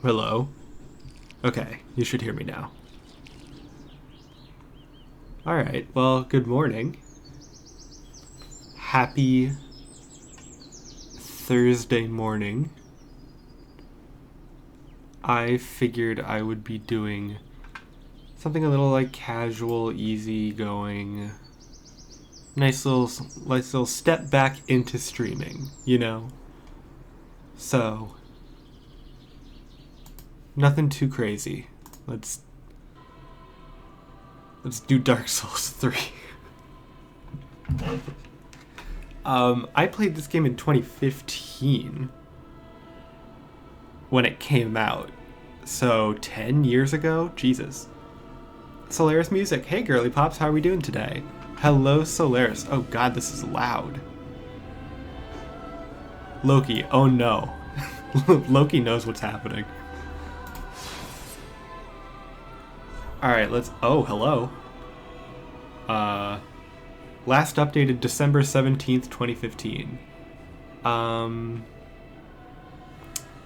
Hello? Okay, you should hear me now. Alright, well, good morning. Happy Thursday morning. I figured I would be doing something a little like casual, easy going. Nice little step back into streaming, you know? So, nothing too crazy. Let's do Dark Souls 3. I played this game in 2015 when it came out. So 10 years ago? Jesus. Solaris Music. Hey girly pops, how are we doing today? Hello Solaris. Oh god, this is loud. Loki. Oh no. Loki knows what's happening. Alright, let's... Oh, hello. Last updated December 17th, 2015.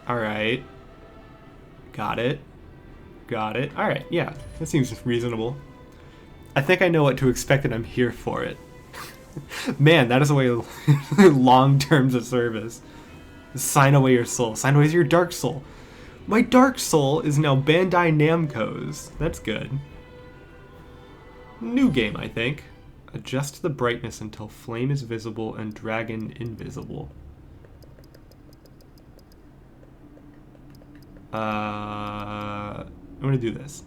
Alright. Got it. Alright, yeah. That seems reasonable. I think I know what to expect and I'm here for it. Man, that is a way of long terms of service. Sign away your soul. Sign away your dark soul. My dark soul is now Bandai Namco's. That's good. New game, I think. Adjust the brightness until flame is visible and dragon invisible. I'm gonna do this.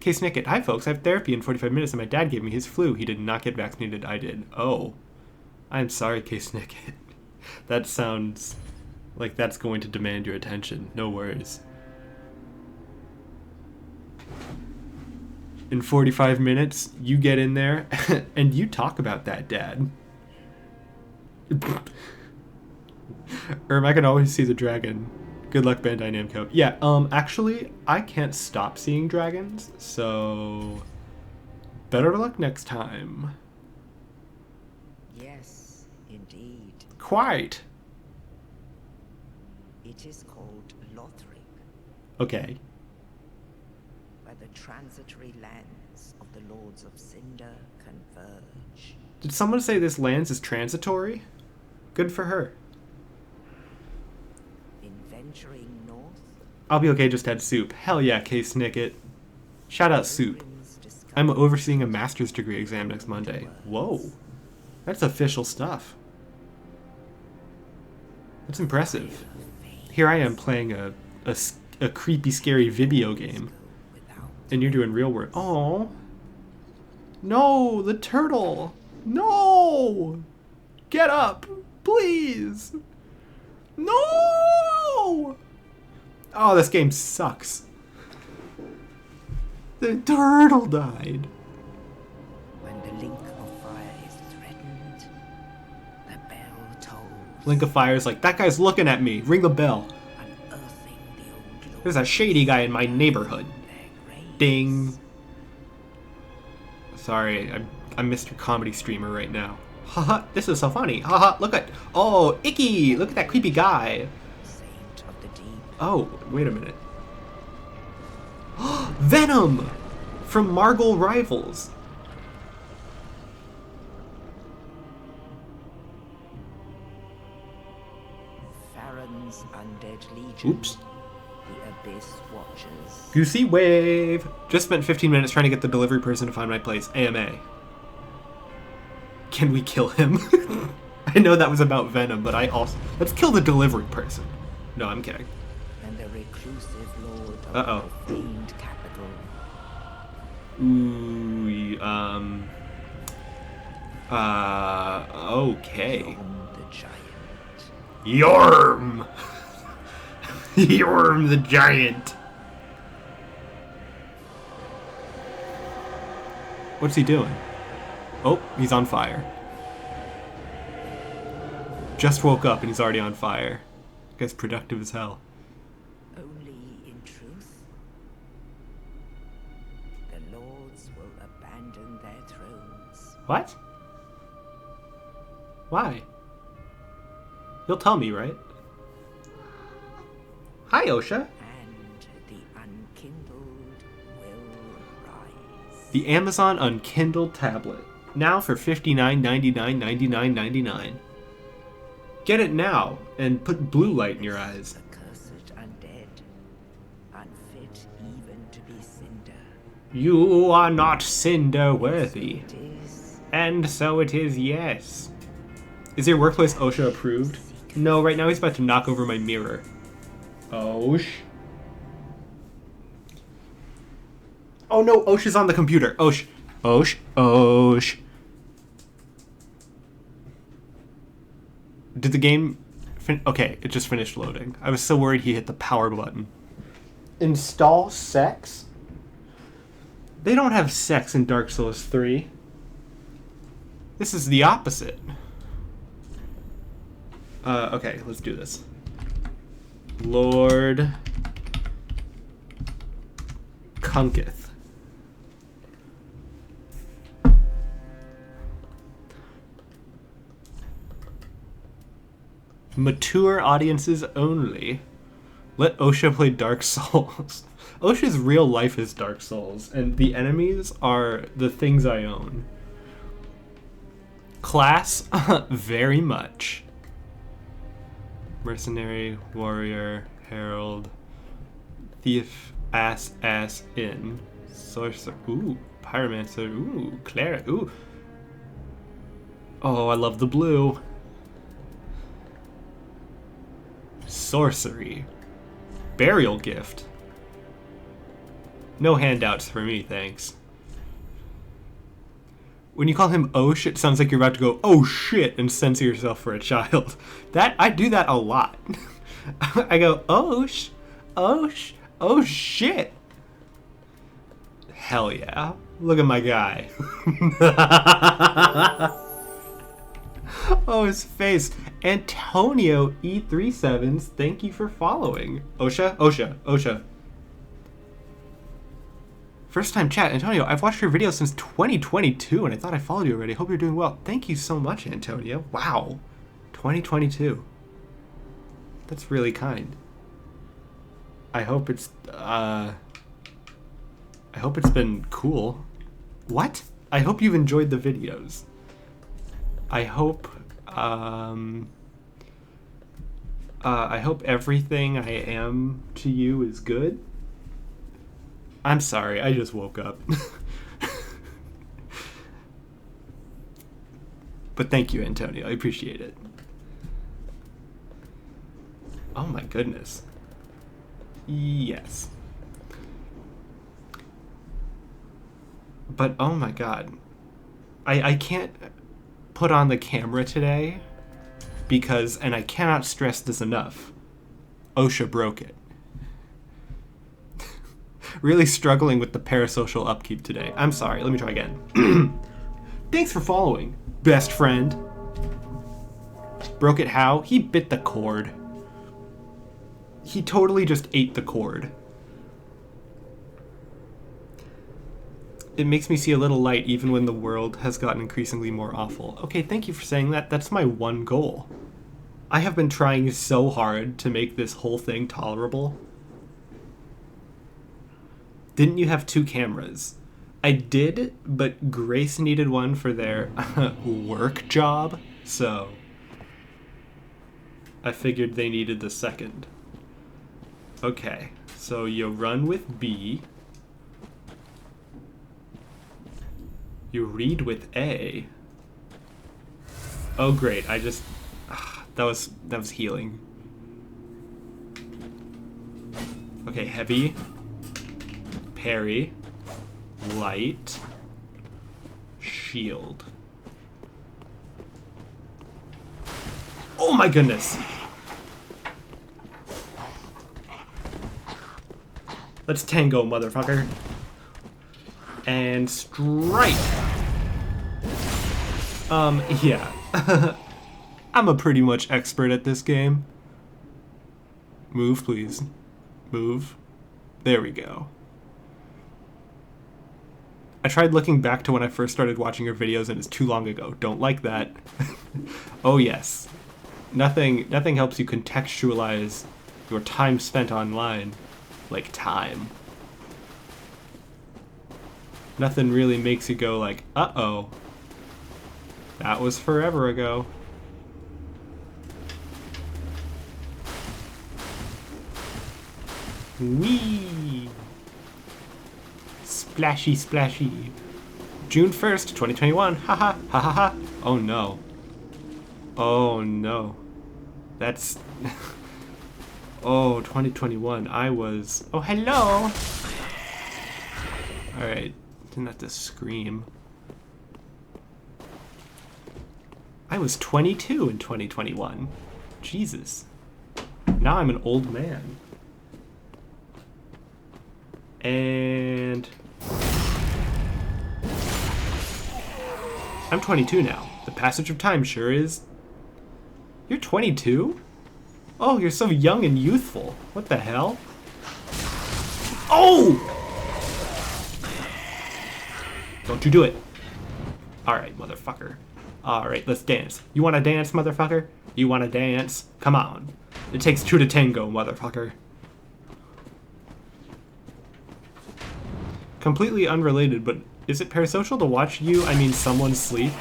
Case Nickett. Hi folks, I have therapy in 45 minutes and my dad gave me his flu. He did not get vaccinated, I did. Oh. I'm sorry, Case Nickett. That sounds like that's going to demand your attention. No worries. In 45 minutes, you get in there and you talk about that, Dad. I can always see the dragon. Good luck, Bandai Namco. Yeah, actually, I can't stop seeing dragons, so better luck next time. Yes, indeed. Quite. It is called Lothric, Okay. where the transitory lands of the Lords of Cinder converge. Did someone say this lands is transitory? Good for her. In venturing north, I'll be okay, just had soup. Hell yeah, Case Nickett. Shout out soup. pilgrims discover I'm overseeing a master's degree exam next Monday. Whoa. That's official stuff. That's impressive. Here I am playing a creepy, scary video game. without And you're doing real work. Oh. No, the turtle. No. Get up, please. No. Oh, this game sucks. The turtle died. when the link of fire is threatened, the bell tolls, Link of Fire's like, that guy's looking at me. Ring the bell. unearthing the old lords. There's a shady guy in my neighborhood. Their graves. Ding. Sorry, I'm Mr. Comedy Streamer right now. Haha, this is so funny. Haha, look at... Oh, Icky! Look at that creepy guy. Saint of the deep. Oh, wait a minute. Venom! From Marvel Rivals. Farron's undead legion. Oops. The Abyss Watchers. Goosey Wave! Just spent 15 minutes trying to get the delivery person to find my place. AMA. Can we kill him? I know that was about Venom, but I also... Let's kill the delivery person. No, I'm kidding. And the reclusive lord of Uh-oh. the famed capital. Ooh, okay. Yorm the giant. Yorm! Yorm the giant. What's he doing? Oh, he's on fire. Just woke up and he's already on fire. Guy's productive as hell. Only in truth, the lords will abandon their thrones. What? Why? You'll tell me, right? Hi, Osha. and the unkindled will rise. The Amazon Unkindled tablet. Now for $59.99. Get it now and put blue light in your eyes. The cursed undead, unfit even to be cinder. You are not cinder worthy. It is And so it is, yes. Is your workplace OSHA approved? No, right now he's about to knock over my mirror. Osh. Oh no, Osh is on the computer. Osh. Osh. Osh. Did the game... Okay, it just finished loading. I was so worried he hit the power button. Install sex? They don't have sex in Dark Souls 3. This is the opposite. Okay, let's do this. Lord Kunketh. Mature audiences only. Let Osha play Dark Souls. Osha's real life is Dark Souls, and the enemies are the things I own. Class, very much. Mercenary, warrior, herald, thief, ass, in. Sorcerer, ooh, pyromancer, ooh, cleric, ooh. Oh, I love the blue. Sorcery. Burial gift. No handouts for me, thanks. When you call him Osh, it sounds like you're about to go, oh shit, and censor yourself for a child. I do that a lot. I go, Osh, Osh, oh shit. Hell yeah. Look at my guy. Oh, his face. Antonio E37s, thank you for following. Osha. First time chat. Antonio, I've watched your videos since 2022 and I thought I followed you already. Hope you're doing well. Thank you so much, Antonio. Wow. 2022. That's really kind. I hope it's been cool. What? I hope you've enjoyed the videos. I hope everything I am to you is good. I'm sorry, I just woke up. But thank you, Antonio. I appreciate it. Oh my goodness. Yes. But oh my god. I can't put on the camera today because, and I cannot stress this enough, Osha broke it. Really struggling with the parasocial upkeep today. I'm sorry, let me try again. Thanks for following, best friend. Broke it how? He bit the cord. He totally just ate the cord. It makes me see a little light even when the world has gotten increasingly more awful. Okay, thank you for saying that. That's my one goal. I have been trying so hard to make this whole thing tolerable. Didn't you have 2 cameras? I did, but Grace needed one for their work job, so I figured they needed the second. Okay, so you run with B. You read with A. Oh great, I just that was healing. Okay, heavy, parry, light, shield. Oh my goodness. Let's tango, motherfucker. And strike. Yeah. I'm a pretty much expert at this game. Move, please. Move. There we go. I tried looking back to when I first started watching your videos and it's too long ago. Don't like that. Oh yes. Nothing helps you contextualize your time spent online. Like time. Nothing really makes you go like, uh-oh. That was forever ago. Whee! Splashy, splashy. June 1st, 2021. Haha, ha ha ha. Oh no. Oh no. That's... Oh, 2021. I was... Oh, hello! Alright. Didn't have to scream. I was 22 in 2021. Jesus. Now I'm an old man. And... I'm 22 now. The passage of time sure is... You're 22? Oh, you're so young and youthful. What the hell? Oh! Don't you do it. Alright, motherfucker. Alright, let's dance. You wanna dance, motherfucker? You wanna dance? Come on. It takes two to tango, motherfucker. Completely unrelated, but is it parasocial to watch someone sleep?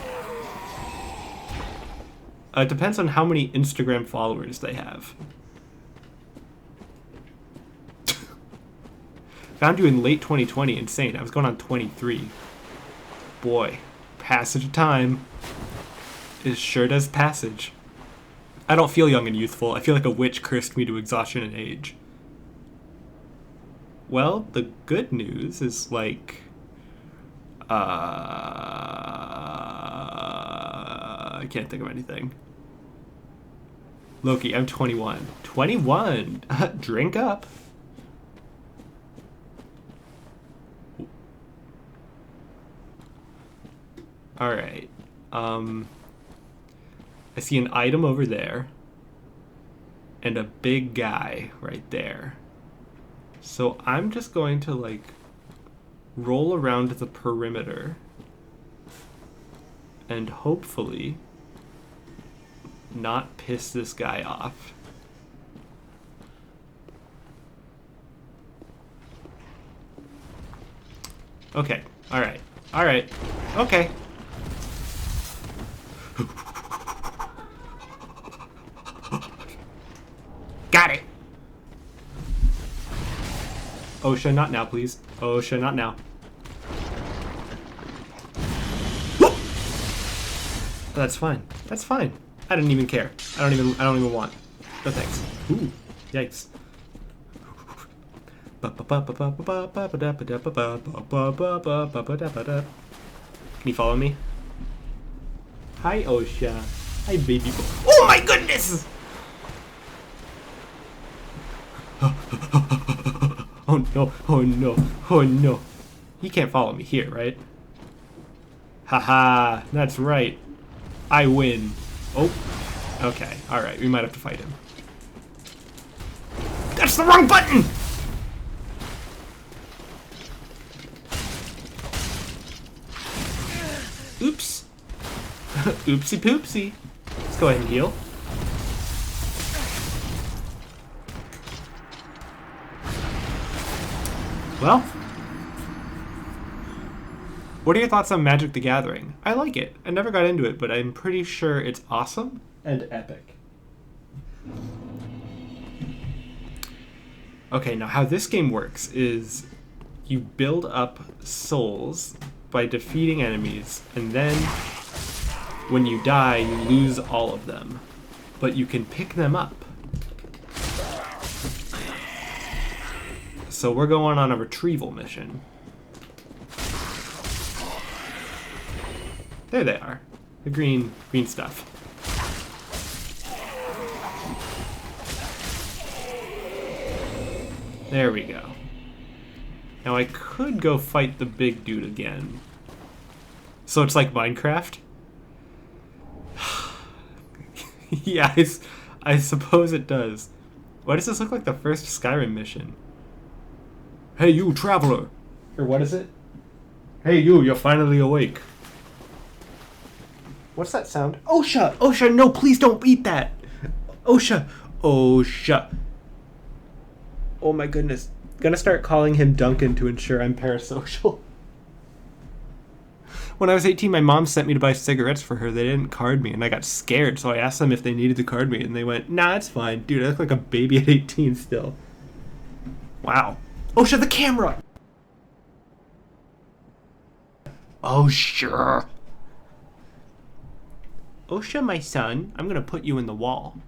It depends on how many Instagram followers they have. Found you in late 2020. Insane. I was going on 23. Boy, passage of time. It sure does passage. I don't feel young and youthful. I feel like a witch cursed me to exhaustion and age. Well, the good news is like... I can't think of anything. Loki, I'm 21. 21! Drink up. Alright. I see an item over there. And a big guy right there. So I'm just going to, like, roll around the perimeter. And hopefully not piss this guy off. Okay. Alright. Alright. Okay. Got it! OSHA, not now, please. OSHA, not now. That's fine. That's fine. I didn't even care. I don't even want. No thanks. Ooh. Yikes. Can you follow me? Hi, OSHA. Hi, baby boy. Oh my goodness! Oh no, oh no, oh no. He can't follow me here, right? Haha, that's right. I win. Oh, okay, alright, we might have to fight him. That's the wrong button! Oops. Oopsie poopsie. Let's go ahead and heal. Well, what are your thoughts on Magic the Gathering? I like it. I never got into it, but I'm pretty sure it's awesome and epic. Okay, now how this game works is you build up souls by defeating enemies, and then when you die, you lose all of them. But you can pick them up. So we're going on a retrieval mission. There they are. The green stuff. There we go. Now I could go fight the big dude again. So it's like Minecraft? Yeah, I suppose it does. Why does this look like the first Skyrim mission? Hey you, traveler! Or what is it? Hey you, you're finally awake. What's that sound? OSHA! OSHA, no, please don't eat that! OSHA! OSHA! Oh my goodness. Gonna start calling him Duncan to ensure I'm parasocial. When I was 18, my mom sent me to buy cigarettes for her. They didn't card me, and I got scared, so I asked them if they needed to card me, and they went, nah, it's fine. Dude, I look like a baby at 18 still. Wow. Oh, shit, the camera! Oh, sure. Osha, my son, I'm gonna put you in the wall.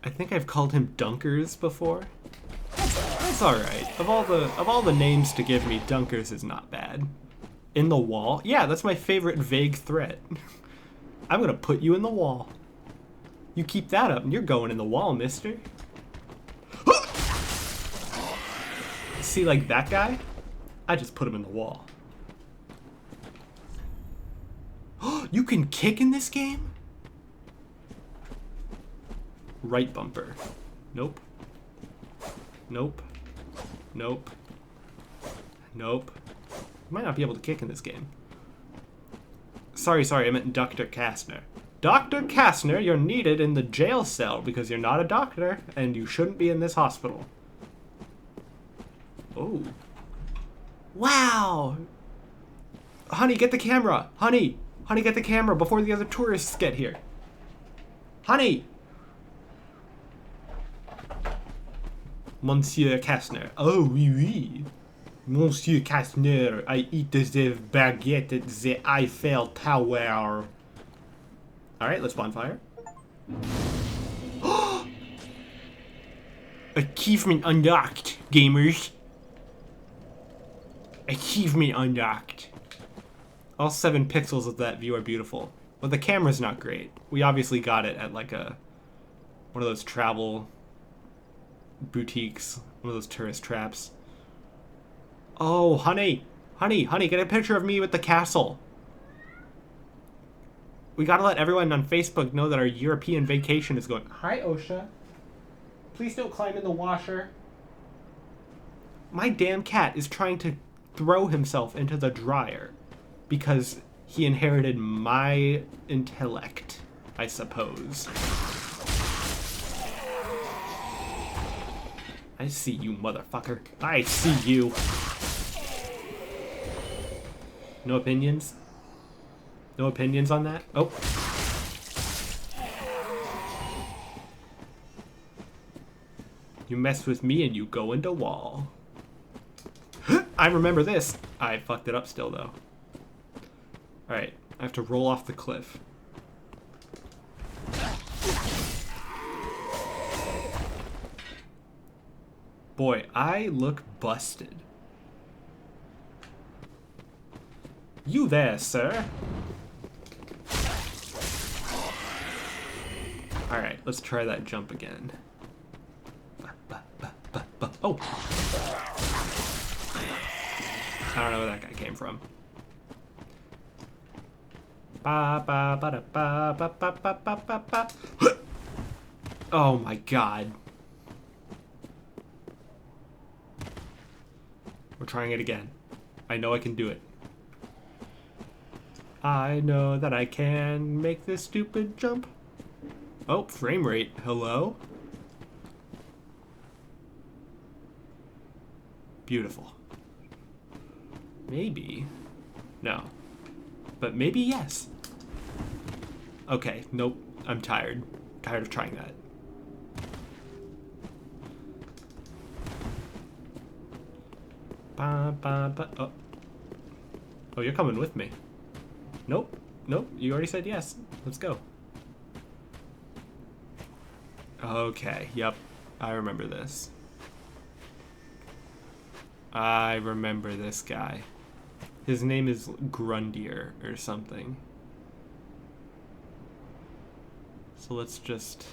I think I've called him Dunkers before. That's all right. Of all the names to give me, Dunkers is not bad. In the wall? Yeah, that's my favorite vague threat. I'm gonna put you in the wall. You keep that up, and you're going in the wall, mister. See, like that guy? I just put him in the wall. You can kick in this game? Right bumper. Nope. Nope. Nope. Nope. Might not be able to kick in this game. Sorry, I meant Dr. Kastner. Dr. Kastner, you're needed in the jail cell because you're not a doctor and you shouldn't be in this hospital. Oh. Wow! Honey, get the camera! Honey! Honey, get the camera before the other tourists get here. Honey! Monsieur Kastner. Oh, oui, oui. Monsieur Kastner, I eat the baguette at the Eiffel Tower. Alright, let's bonfire. Achievement unlocked, gamers. Achievement unlocked. All 7 pixels of that view are beautiful. But the camera's not great. We obviously got it at like one of those travel boutiques, one of those tourist traps. Oh, honey, get a picture of me with the castle. We gotta let everyone on Facebook know that our European vacation is going. Hi, Osha. Please don't climb in the washer. My damn cat is trying to throw himself into the dryer because he inherited my intellect, I suppose. I see you, motherfucker. I see you. No opinions? No opinions on that? Oh. You mess with me and you go into wall. I remember this. I fucked it up still, though. Alright, I have to roll off the cliff. Boy, I look busted. You there, sir? Alright, let's try that jump again. Oh! I don't know where that guy came from. Oh my god. We're trying it again. I know I can do it. I know that I can make this stupid jump. Oh, frame rate. Hello? Beautiful. Maybe. No. But maybe yes. Okay, nope. I'm tired. Tired of trying that. Oh. Oh, you're coming with me. Nope. Nope. You already said yes. Let's go. Okay. Yep. I remember this. I remember this guy. His name is Gundyr or something. So let's just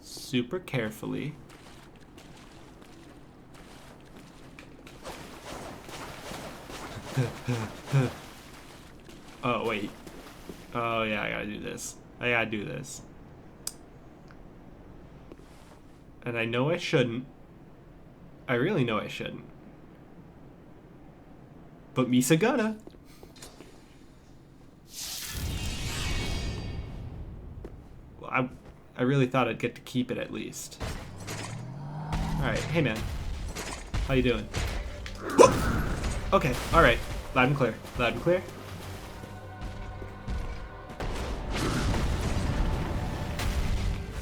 super carefully. Oh, wait. Oh, yeah, I gotta do this. I gotta do this. And I know I shouldn't. I really know I shouldn't. But Misa gonna. Well, I really thought I'd get to keep it at least. Alright, hey man. How you doing? Okay, alright. Loud and clear. Loud and clear.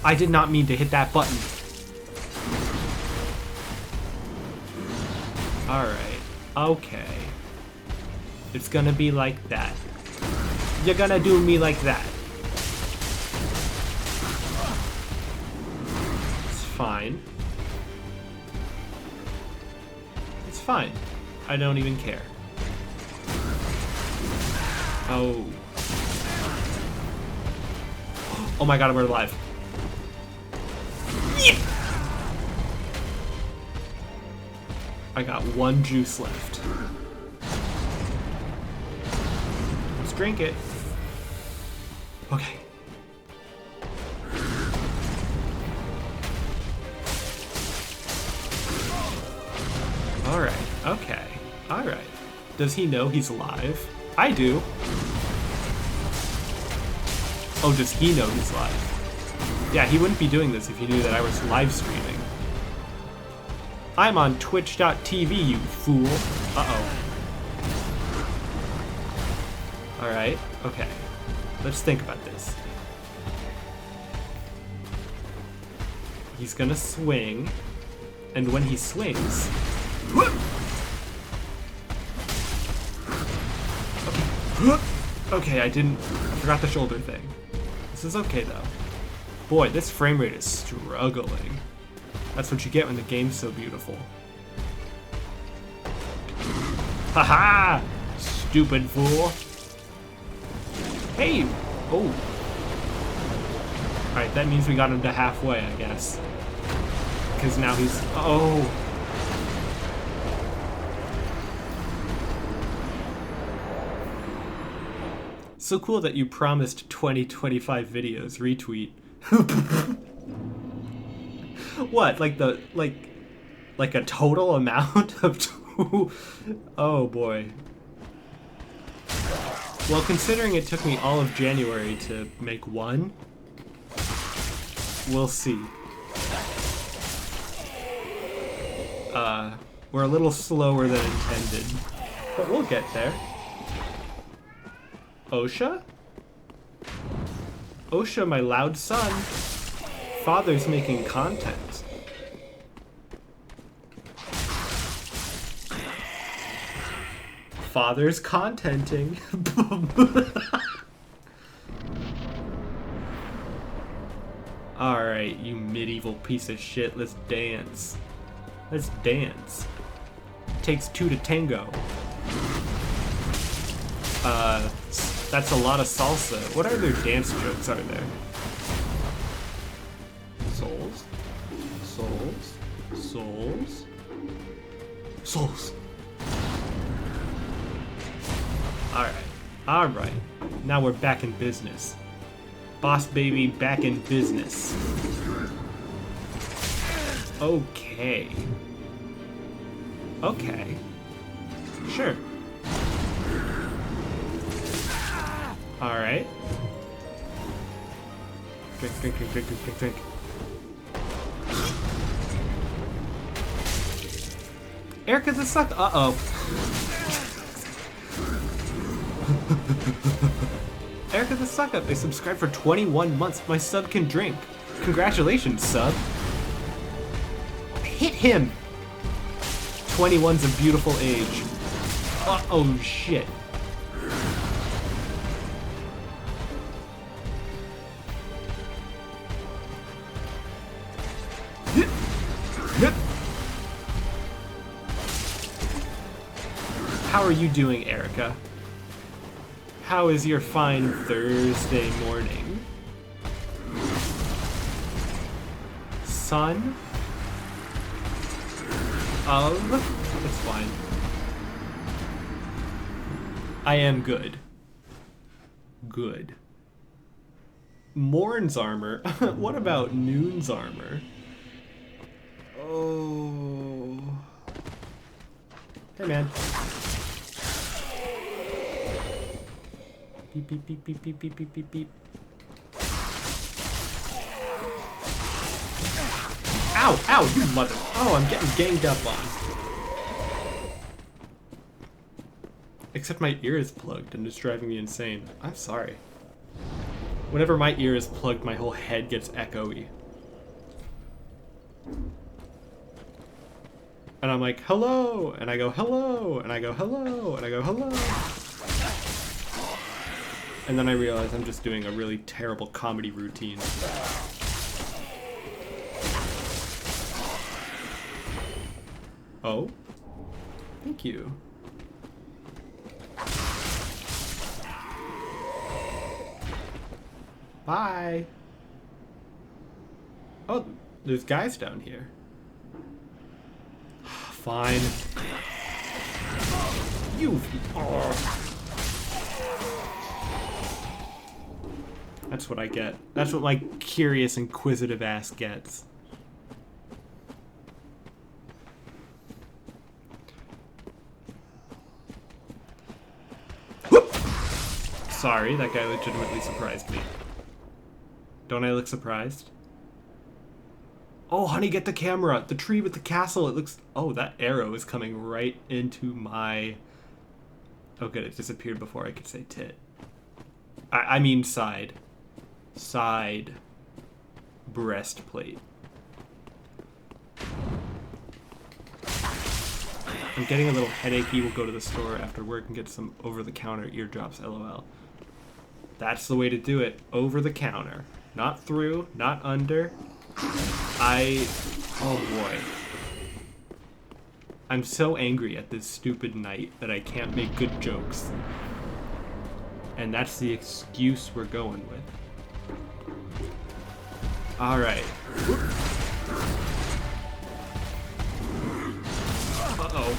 I did not mean to hit that button. Alright. Okay. It's gonna be like that. You're gonna do me like that. It's fine. It's fine. I don't even care. Oh. Oh my god, we're alive. Yeah. I got one juice left. Let's drink it. Okay. Alright, okay. Alright. Does he know he's alive? I do. Oh, does he know he's live? Yeah, he wouldn't be doing this if he knew that I was live streaming. I'm on twitch.tv, you fool. Uh-oh. Alright, okay. Let's think about this. He's gonna swing, and when he swings... Okay, I forgot the shoulder thing. This is okay though. Boy, this frame rate is struggling. That's what you get when the game's so beautiful. Haha! Stupid fool. Hey! Oh. Alright, that means we got him to halfway, I guess. Because now he's... Oh! So cool that you promised 20-25 videos. Retweet. What? Like a total amount of... Oh boy. Well, considering it took me all of January to make one, we'll see. We're a little slower than intended, but we'll get there. Osha? Osha, my loud son. Father's making content. Father's contenting. Alright, you medieval piece of shit, let's dance. Let's dance. Takes two to tango. That's a lot of salsa. What other dance jokes are there? Souls? Souls? Souls? Souls. Alright. Alright. Now we're back in business. Boss baby back in business. Okay. Okay. Sure. Alright. Drink, drink, drink, drink, drink, drink, drink. Erica the suck. Uh-oh. Erica the Suck Up, they subscribed for 21 months. My sub can drink. Congratulations, sub. Hit him! 21's a beautiful age. Oh shit. How are you doing, Erica? How is your fine Thursday morning? Son? It's fine. I am good. Good. Morn's armor? What about Noon's armor? Oh. Hey, man. Beep, beep, beep, beep, beep, beep, beep, beep, beep. Ow! Ow! You mother... Oh, I'm getting ganged up on. Except my ear is plugged and it's driving me insane. I'm sorry. Whenever my ear is plugged, my whole head gets echoey. And I'm like, hello! And I go, hello! And I go, hello! And I go, hello! And then I realize I'm just doing a really terrible comedy routine. Oh? Thank you. Bye! Oh, there's guys down here. Fine. You... Oh. That's what I get. That's what my curious, inquisitive ass gets. Whoop! Sorry, that guy legitimately surprised me. Don't I look surprised? Oh, honey, get the camera. The tree with the castle. It looks... Oh, that arrow is coming right into my... Oh, good. It disappeared before I could say tit. I mean side. Side. Breastplate. I'm getting a little headachy. We'll go to the store after work and get some over-the-counter eardrops, lol. That's the way to do it. Over-the-counter. Not through, not under. Oh boy. I'm so angry at this stupid night that I can't make good jokes. And that's the excuse we're going with. Alright. Uh-oh.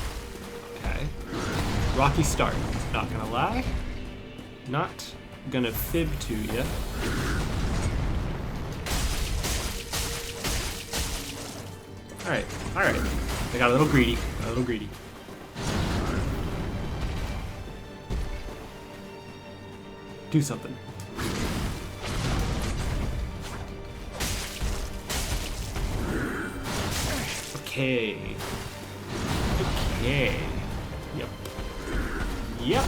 Okay. Rocky start. Not gonna lie. Not gonna fib to you. Alright, alright. I got a little greedy. Got a little greedy. Do something. Okay. Okay. Yep. Yep.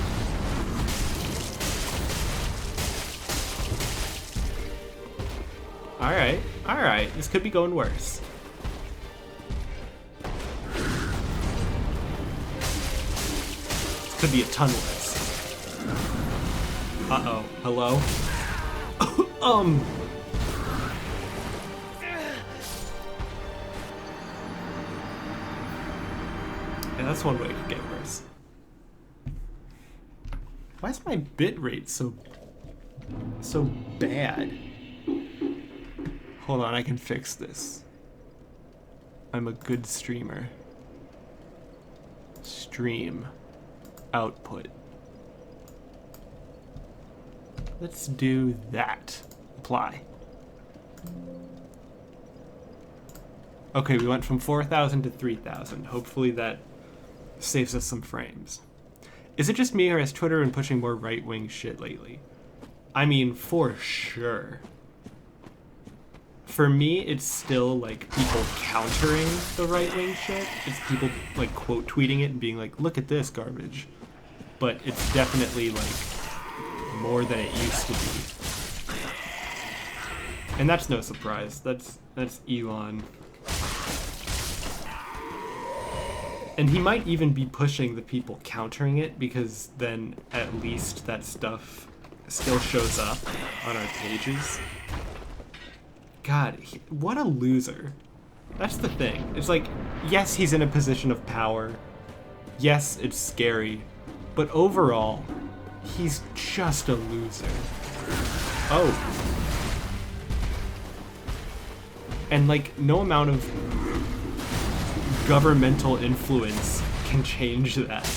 Alright, alright. This could be going worse. Could be a ton worse. Uh-oh. Hello? Yeah, that's one way it could get worse. Why is my bit rate so bad? Hold on, I can fix this. I'm a good streamer. Stream. Output. Let's do that. Apply. Okay, we went from 4,000 to 3,000. Hopefully that saves us some frames. Is it just me, or has Twitter been pushing more right-wing shit lately? I mean, for sure. For me, it's still, like, people countering the right-wing shit. It's people, like, quote tweeting it and being like, look at this garbage. But it's definitely, like, more than it used to be. And that's no surprise. That's Elon. And he might even be pushing the people countering it, because then at least that stuff still shows up on our pages. God, what a loser. That's the thing. It's like, yes, he's in a position of power. Yes, it's scary. But overall, he's just a loser. Oh. And, like, no amount of governmental influence can change that.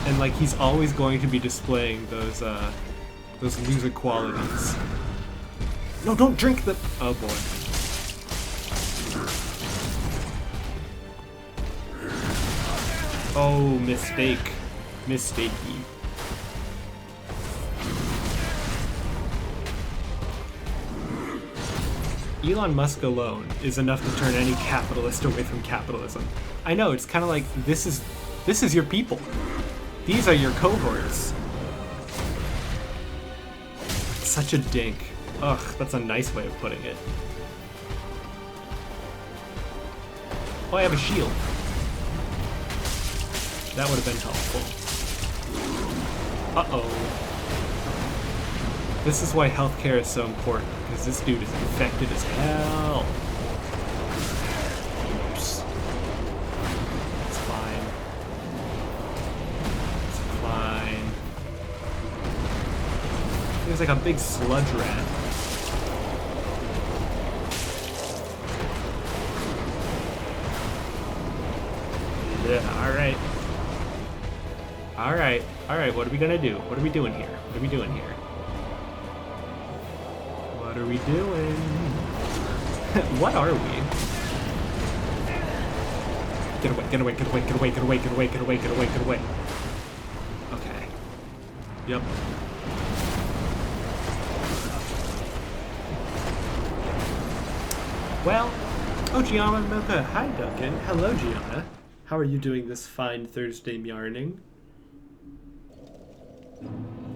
And, like, he's always going to be displaying those loser qualities. No, don't drink the... Oh, boy. Oh, mistake. Mistakey. Elon Musk alone is enough to turn any capitalist away from capitalism. I know, it's kind of like, this is your people. These are your cohorts. Such a dink. Ugh, that's a nice way of putting it. Oh, I have a shield. That would have been helpful. Uh-oh. This is why healthcare is so important, because this dude is infected as hell. Oops. It's fine. It's fine. There's like a big sludge rat. Yeah, alright. Alright, alright, what are we gonna do? What are we doing here? What are we doing here? What are we doing? What are we? Get away, get away, get away, get away, get away, get away, get away, get away, get away. Okay. Yep. Well, oh, Gianna Mocha. Hi, Duncan. Hello, Gianna. How are you doing this fine Thursday yarning?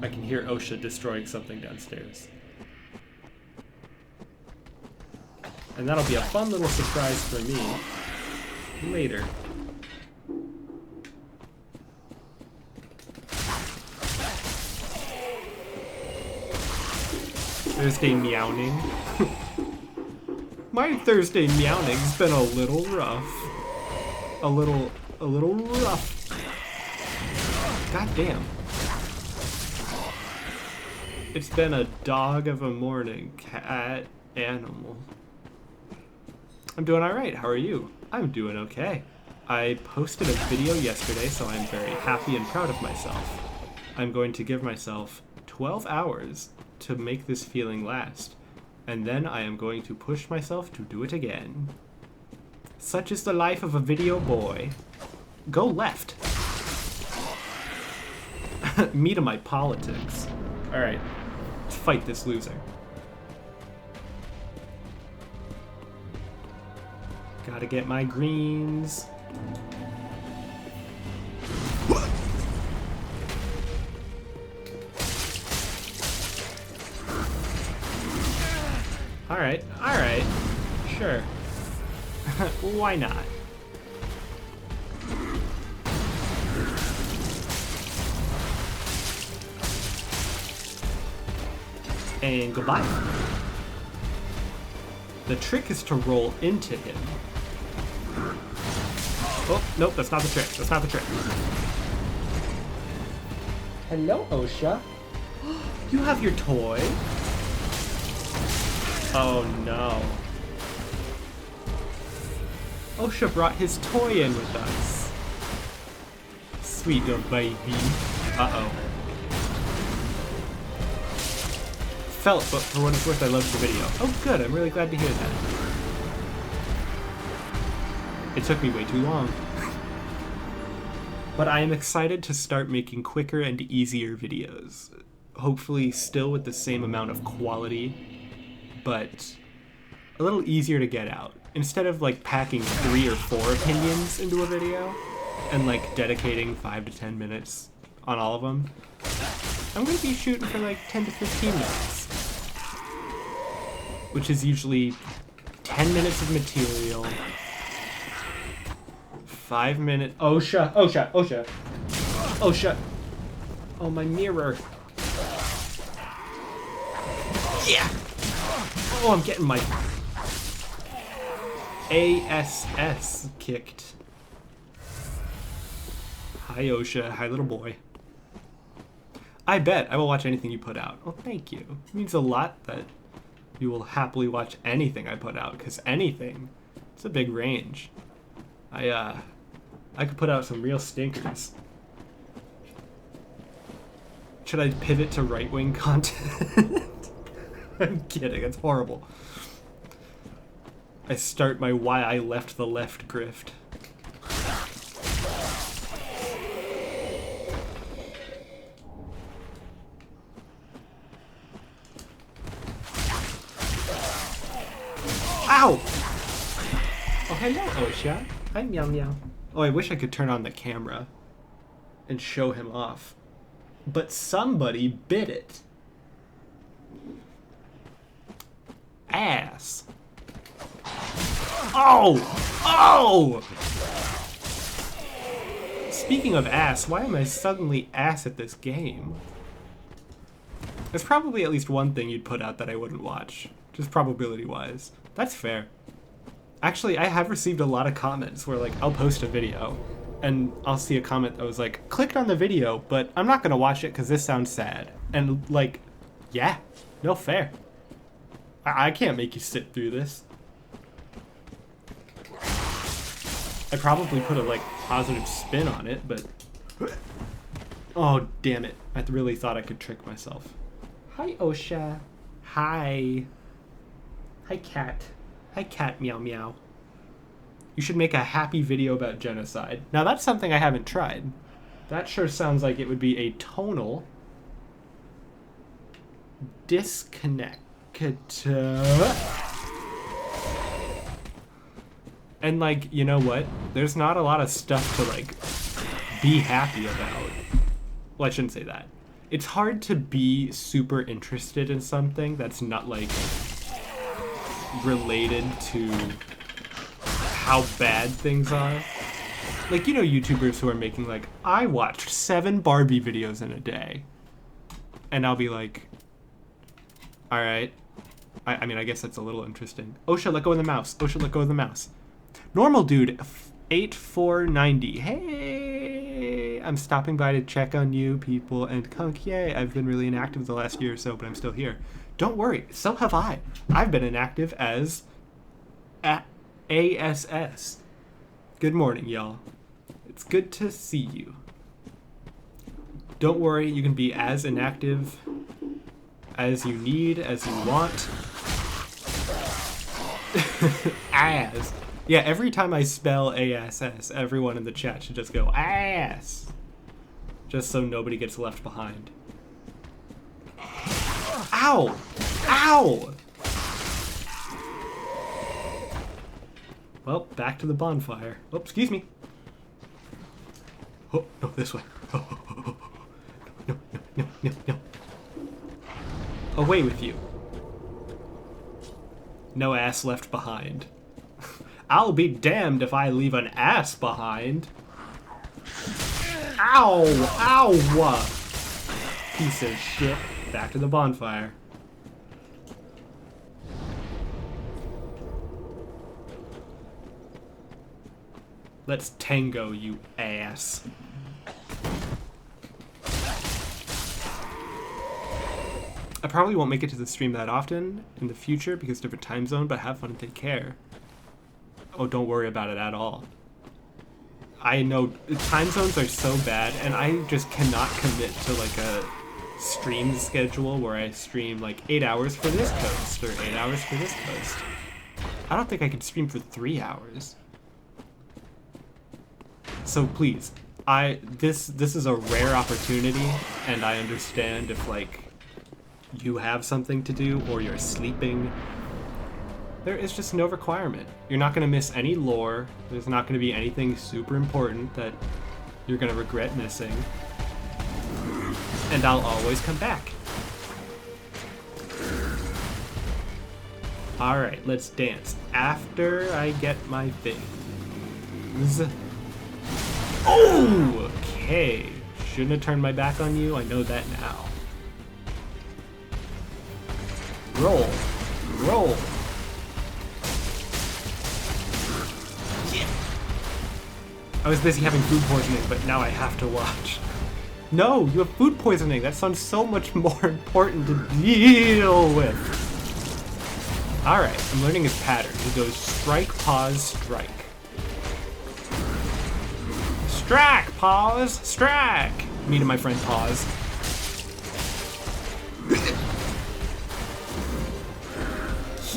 I can hear OSHA destroying something downstairs. And that'll be a fun little surprise for me later. Thursday meowing. My Thursday meowing's been a little rough. A little rough. God damn. It's been a dog of a morning, cat, animal. I'm doing alright, how are you? I'm doing okay. I posted a video yesterday, so I'm very happy and proud of myself. I'm going to give myself 12 hours to make this feeling last, and then I am going to push myself to do it again. Such is the life of a video boy. Go left. Me to my politics. Alright, let's fight this loser. Gotta get my greens. Alright, alright. Sure. Why not? And goodbye. The trick is to roll into him. Oh, nope, that's not the trick. That's not the trick. Hello, OSHA. You have your toy? Oh no. OSHA brought his toy in with us. Sweet little baby. Uh-oh. Felt, but for what it's worth, I loved the video. Oh good, I'm really glad to hear that. It took me way too long. But I am excited to start making quicker and easier videos. Hopefully still with the same amount of quality, but a little easier to get out. Instead of like packing 3 or 4 opinions into a video and like dedicating 5 to 10 minutes on all of them, I'm going to be shooting for like 10 to 15 minutes. Which is usually 10 minutes of material, 5 minutes. OSHA, OSHA, OSHA, OSHA. Oh, my mirror. Yeah. Oh, I'm getting my ASS kicked. Hi, OSHA. Hi, little boy. I bet I will watch anything you put out. Oh, thank you. It means a lot that you will happily watch anything I put out, because anything, it's a big range. I could put out some real stinkers. Should I pivot to right-wing content? I'm kidding, it's horrible. I start my why I left the left grift. Oh, hello, Osha. Hi, Meow Meow. Oh, I wish I could turn on the camera and show him off. But somebody bit it. Ass. Oh! Oh! Speaking of ass, why am I suddenly ass at this game? There's probably at least one thing you'd put out that I wouldn't watch. Just probability-wise. That's fair. Actually, I have received a lot of comments where, like, I'll post a video, and I'll see a comment that was like, clicked on the video, but I'm not gonna watch it because this sounds sad. And, like, yeah, no fair. I can't make you sit through this. I probably put a, like, positive spin on it, but... Oh, damn it. I really thought I could trick myself. Hi, Osha. Hi. Hi, cat. Hi, cat, meow meow. You should make a happy video about genocide. Now, that's something I haven't tried. That sure sounds like it would be a tonal disconnect. And, like, you know what? There's not a lot of stuff to, like, be happy about. Well, I shouldn't say that. It's hard to be super interested in something that's not, like, related to how bad things are. Like, you know, YouTubers who are making, like, I watched 7 Barbie videos in a day. And I'll be like, alright. I mean, I guess that's a little interesting. Osha, let go of the mouse. Osha, let go of the mouse. Normal dude, 8490. Hey, I'm stopping by to check on you people and Kunk. Yay, I've been really inactive the last year or so, but I'm still here. Don't worry, so have I. I've been inactive as ASS. Good morning, y'all. It's good to see you. Don't worry, you can be as inactive as you need, as you want. As. Yeah, every time I spell ASS, everyone in the chat should just go ass. Just so nobody gets left behind. Ow! Ow! Well, back to the bonfire. Oh, excuse me. Oh, no, this way. Oh, oh, oh, oh. No, no, no, no, no. Away with you. No ass left behind. I'll be damned if I leave an ass behind. Ow! Ow! Piece of shit. Back to the bonfire. Let's tango, you ass. I probably won't make it to the stream that often in the future because different time zone, but have fun and take care. Oh, don't worry about it at all. I know time zones are so bad, and I just cannot commit to like a stream schedule where I stream like 8 hours for this coast or 8 hours for this coast. I don't think I could stream for 3 hours. So please, this is a rare opportunity, and I understand if like you have something to do or you're sleeping. There is just no requirement. You're not going to miss any lore. There's not going to be anything super important that you're going to regret missing. And I'll always come back. Alright, let's dance. After I get my things. Oh! Okay. Shouldn't have turned my back on you. I know that now. Roll. Roll. I was busy having food poisoning, but now I have to watch. No, you have food poisoning. That sounds so much more important to deal with. Alright, I'm learning his pattern. He goes strike, pause, strike. Strike, pause, strike! Me and my friend pause.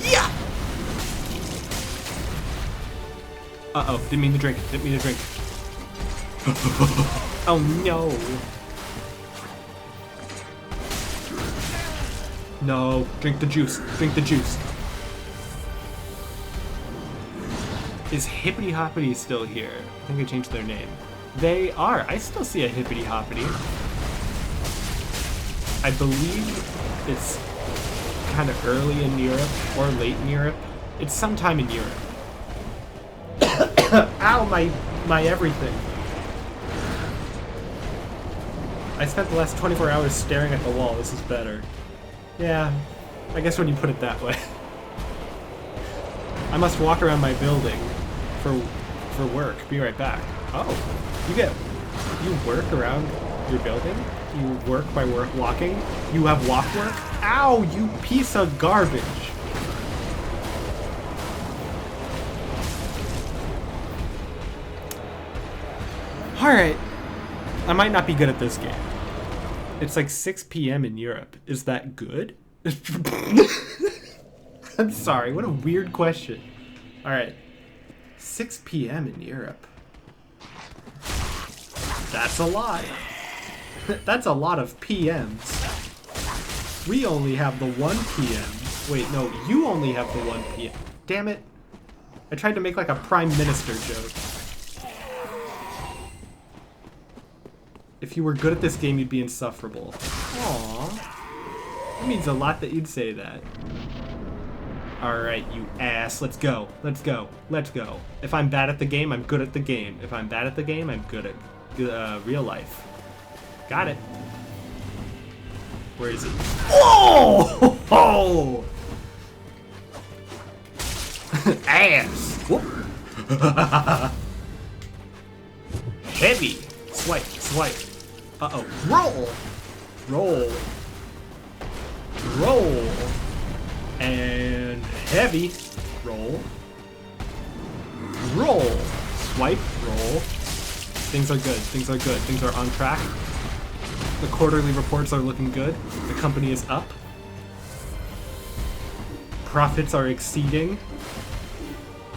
Yeah! Uh-oh, didn't mean to drink, didn't mean to drink. Oh no. No, drink the juice, drink the juice. Is Hippity Hoppity still here? I think I changed their name. They are. I still see a Hippity Hoppity. I believe it's kind of early in Europe or late in Europe. It's sometime in Europe. Ow, my everything. I spent the last 24 hours staring at the wall. This is better. Yeah, I guess when you put it that way. I must walk around my building for work. Be right back. Oh, you work around your building? You work by walking? You have walk work? Ow, you piece of garbage. Alright. I might not be good at this game. It's like 6 p.m. in Europe. Is that good? I'm sorry, what a weird question. Alright. 6 p.m. in Europe. That's a lot. That's a lot of PMs. We only have the 1 p.m. Wait, no, you only have the 1 p.m. Damn it. I tried to make like a Prime Minister joke. If you were good at this game, you'd be insufferable. Aww. It means a lot that you'd say that. Alright, you ass. Let's go. Let's go. Let's go. If I'm bad at the game, I'm good at the game. If I'm bad at the game, I'm good at real life. Got it. Where is it? Oh! Oh! Ass! Whoop. Heavy! Swipe, swipe. Uh-oh. Roll! Roll. Roll. And heavy. Roll. Roll. Swipe. Roll. Things are good. Things are good. Things are on track. The quarterly reports are looking good. The company is up. Profits are exceeding.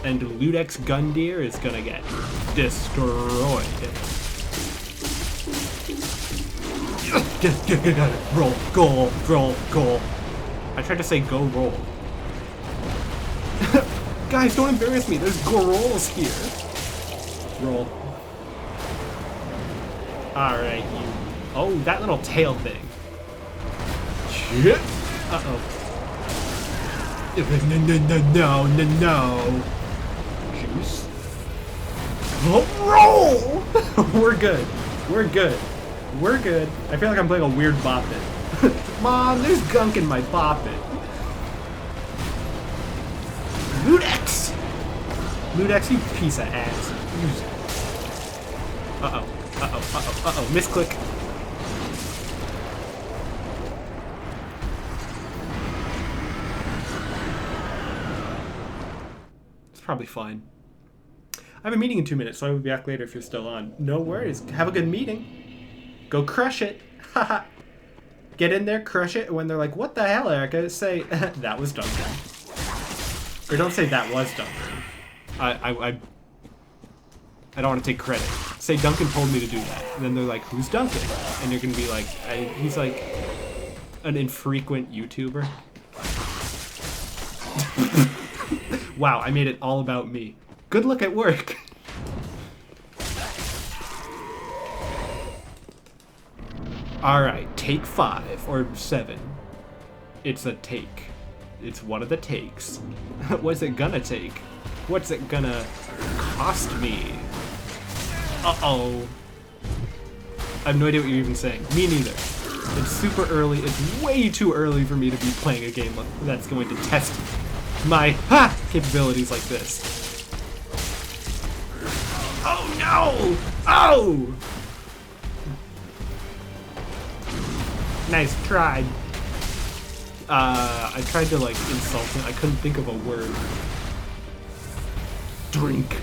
And Ludex Gundyr is gonna get destroyed. Roll, goal, roll, goal. I tried to say go roll. Guys, don't embarrass me. There's rolls here. Roll. Alright, you. Oh, that little tail thing. Shit. Uh-oh. No. Juice. Oh, roll! We're good. We're good. We're good. I feel like I'm playing a weird bop it. Mom, there's gunk in my bop it. Ludex! Ludex, you piece of ass. Uh-oh. Uh-oh. Uh-oh. Uh-oh. Misclick. It's probably fine. I have a meeting in 2 minutes, so I will be back later if you're still on. No worries. Have a good meeting. Go crush it. Haha. Get in there, crush it, and when they're like, what the hell, Erica? Say, that was Duncan. Or don't say that was Duncan. I don't want to take credit. Say Duncan told me to do that. And then they're like, who's Duncan? And you're going to be like, he's like an infrequent YouTuber. Wow, I made it all about me. Good luck at work. Alright, take 5 or 7. It's a take. It's one of the takes. What's it gonna take? What's it gonna cost me? Uh-oh. I have no idea what you're even saying. Me neither. It's super early. It's way too early for me to be playing a game that's going to test my capabilities like this. Oh no! Oh! Nice try. I tried to like insult him. I couldn't think of a word. Drink.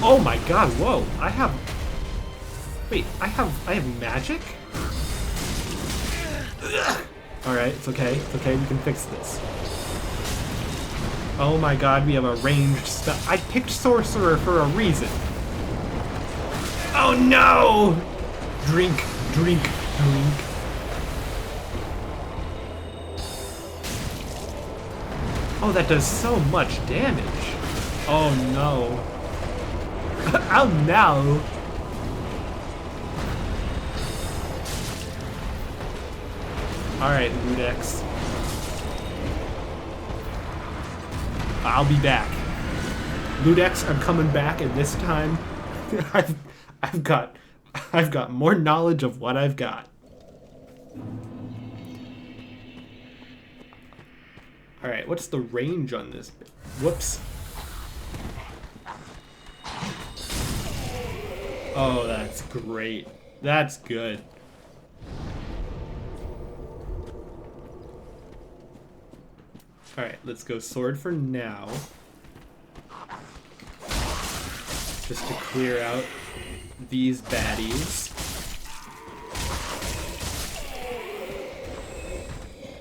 Oh my god, whoa. Wait, I have magic? Alright, it's okay. It's okay, we can fix this. Oh my god, we have a ranged spell. I picked sorcerer for a reason. Oh no! Drink, drink, drink. Oh, that does so much damage. Oh no. Oh no. Alright, Ludex. I'll be back. Ludex, I'm coming back, and this time I've got more knowledge of what I've got. Alright, what's the range on this? Whoops. Oh, that's great. That's good. Alright, let's go sword for now. Just to clear out these baddies.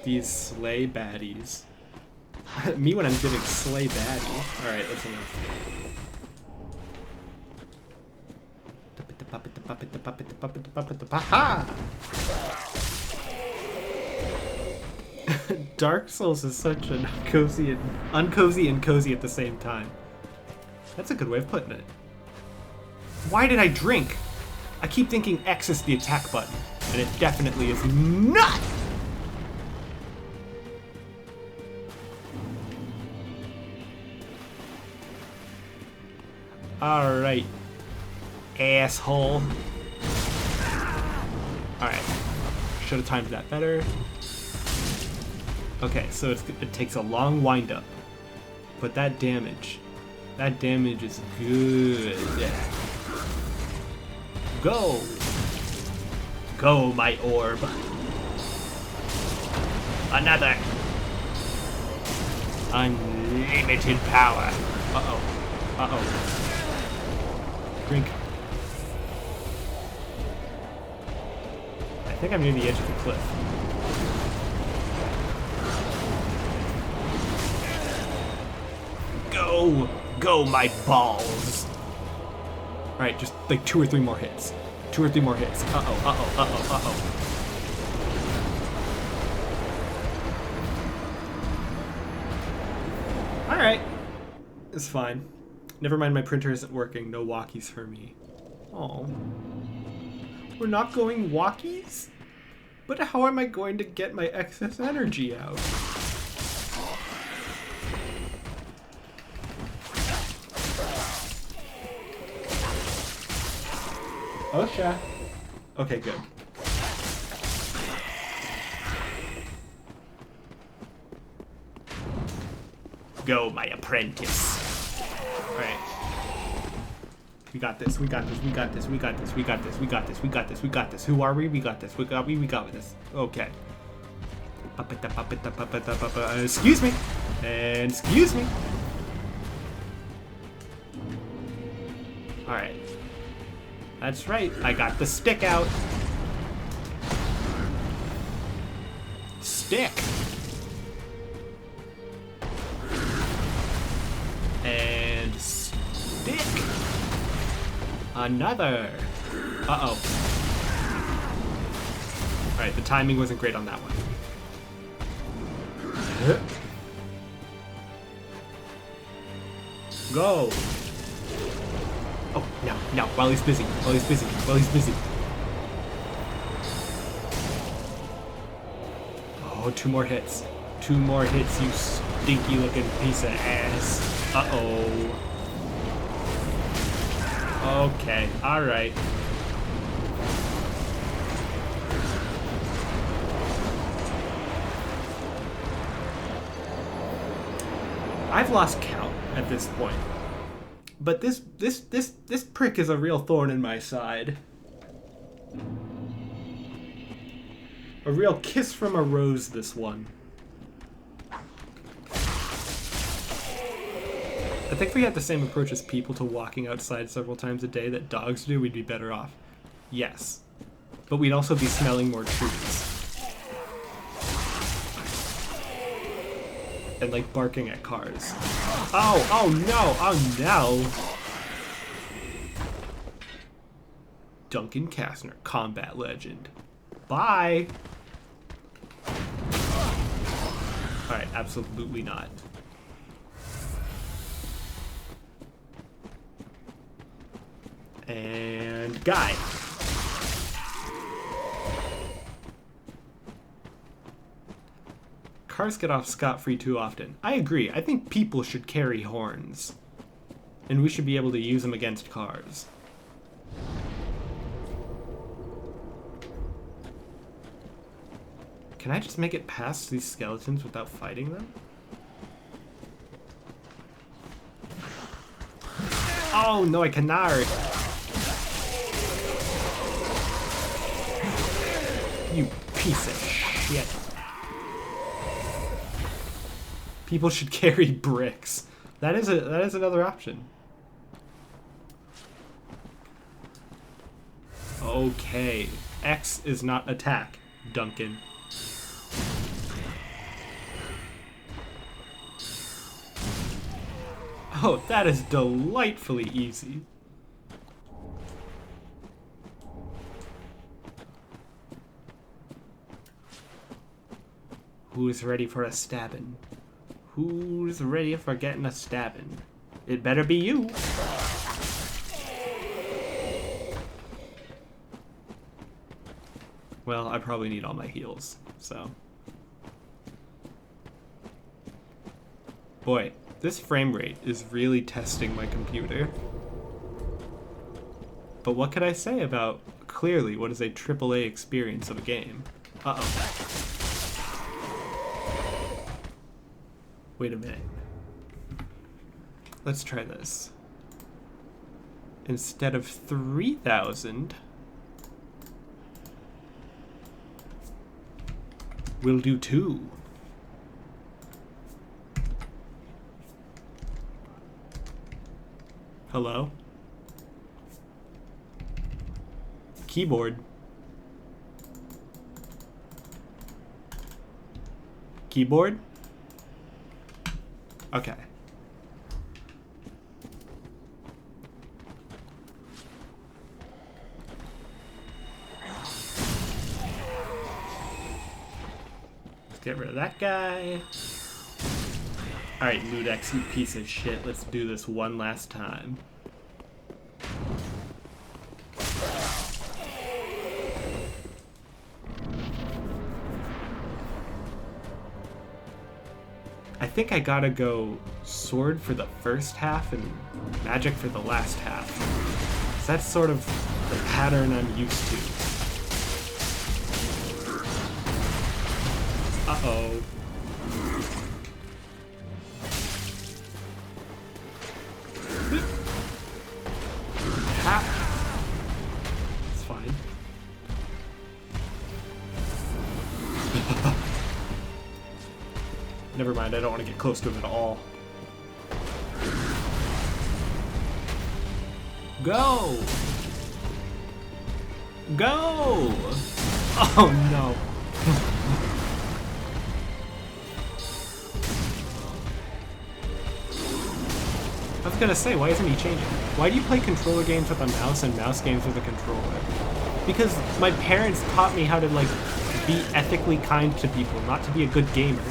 These slay baddies. Me when I'm giving slay baddie. Alright, that's enough. Dark Souls is such an uncozy and cozy at the same time. That's a good way of putting it. Why did I drink? I keep thinking X is the attack button, and it definitely is not! Alright. Asshole. Alright. Should have timed that better. Okay, so it takes a long wind up. But that damage is good. Go! Go, my orb. Another. Unlimited power. Uh-oh. Uh-oh. Drink. I think I'm near the edge of the cliff. Go! Go, my balls! Alright, just like 2 or 3 more hits. 2 or 3 more hits. Uh-oh, uh-oh, uh-oh, uh-oh. Alright. It's fine. Never mind, my printer isn't working. No walkies for me. Oh. We're not going walkies? But how am I going to get my excess energy out? Osha. Okay, good. Go, my apprentice. Alright. We got this, we got this, we got this, we got this, we got this, we got this, we got this, we got this. Who are we? We got this. We got this. Okay. Excuse me. And excuse me. Alright. That's right. I got the stick out. Stick. And stick. Another. Uh-oh. Alright, the timing wasn't great on that one. Go. Oh, no, while he's busy. Oh, 2 more hits. 2 more hits, you stinky looking piece of ass. Uh-oh. Okay, alright. I've lost count at this point. But this prick is a real thorn in my side. A real kiss from a rose, this one. I think if we had the same approach as people to walking outside several times a day that dogs do, we'd be better off. Yes. But we'd also be smelling more trees. And like barking at cars. Oh no. Duncan Kastner, combat legend. Bye. Alright, absolutely not. And guy. Cars get off scot-free too often. I agree. I think people should carry horns. And we should be able to use them against cars. Can I just make it past these skeletons without fighting them? Oh, no, I cannot. You piece of shit. People should carry bricks. That is another option. Okay. X is not attack, Duncan. Oh, that is delightfully easy. Who's ready for a stabbing? Who's ready for getting a stabbing? It better be you. Well, I probably need all my heals, so. Boy, this frame rate is really testing my computer. But what could I say about clearly what is a AAA experience of a game? Uh-oh. Wait a minute. Let's try this. Instead of 3,000, we'll do 2. Hello? Keyboard. Keyboard? Okay. Let's get rid of that guy. Alright, Ludex, you piece of shit. Let's do this one last time. I think I gotta go sword for the first half and magic for the last half. 'Cause that's sort of the pattern I'm used to. Uh-oh. It's fine. Never mind, I don't want to get close to him at all. Go! Go! Oh no. I was gonna say, why isn't he changing? Why do you play controller games with a mouse and mouse games with a controller? Because my parents taught me how to, like, be ethically kind to people, not to be a good gamer.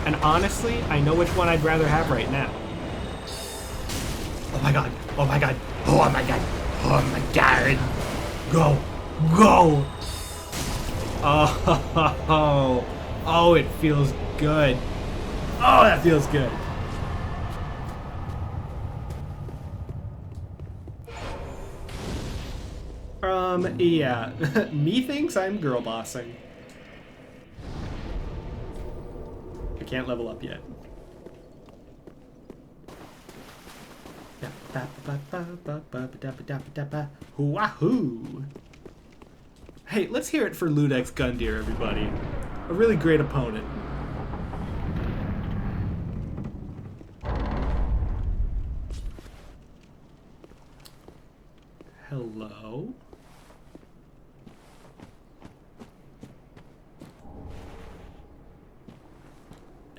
And honestly, I know which one I'd rather have right now. Oh my god. Oh my god. Oh my god. Oh my god. Go. Go. Oh. Oh, it feels good. Oh, that feels good. Yeah. Me thinks I'm girl bossing. I can't level up yet. Wahoo! Hey, let's hear it for Ludex Gundyr, everybody. A really great opponent. Hello?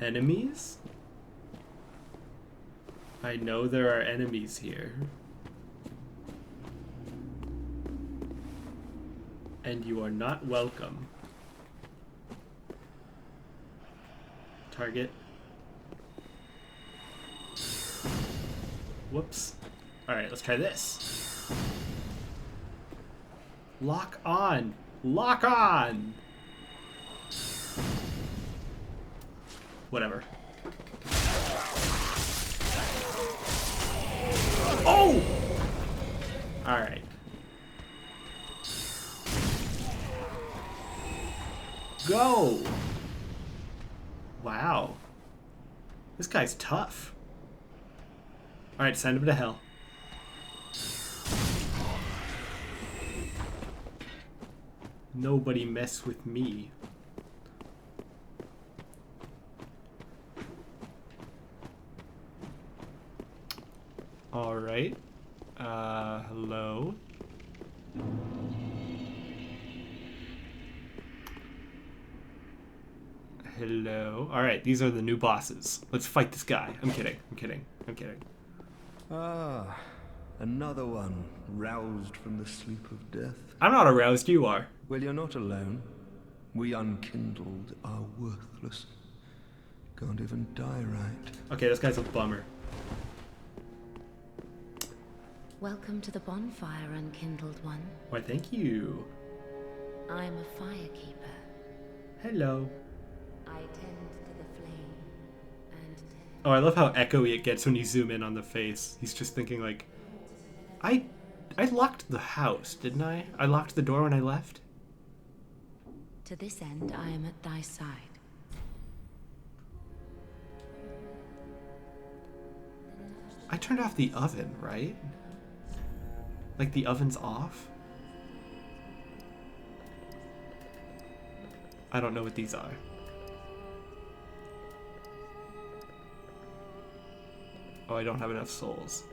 Enemies? I know there are enemies here. And you are not welcome. Target. Whoops. Alright, let's try this. Lock on! Lock on! Whatever. Oh! Alright. Go! Wow. This guy's tough. Alright, send him to hell. Nobody mess with me. Alright. Hello? Hello? Alright, these are the new bosses. Let's fight this guy. I'm kidding. I'm kidding. I'm kidding. Ah, another one roused from the sleep of death. I'm not aroused, you are. Well, you're not alone. We unkindled are worthless. Can't even die right. Okay, this guy's a bummer. Welcome to the bonfire, unkindled one. Why, thank you. I'm a firekeeper. Hello. I tend to the flame and Oh, I love how echoey it gets when you zoom in on the face. He's just thinking like, I locked the house, didn't I? I locked the door when I left? to this end I am at thy side. I turned off the oven, right? Like the oven's off? I don't know what these are. Oh, I don't have enough souls.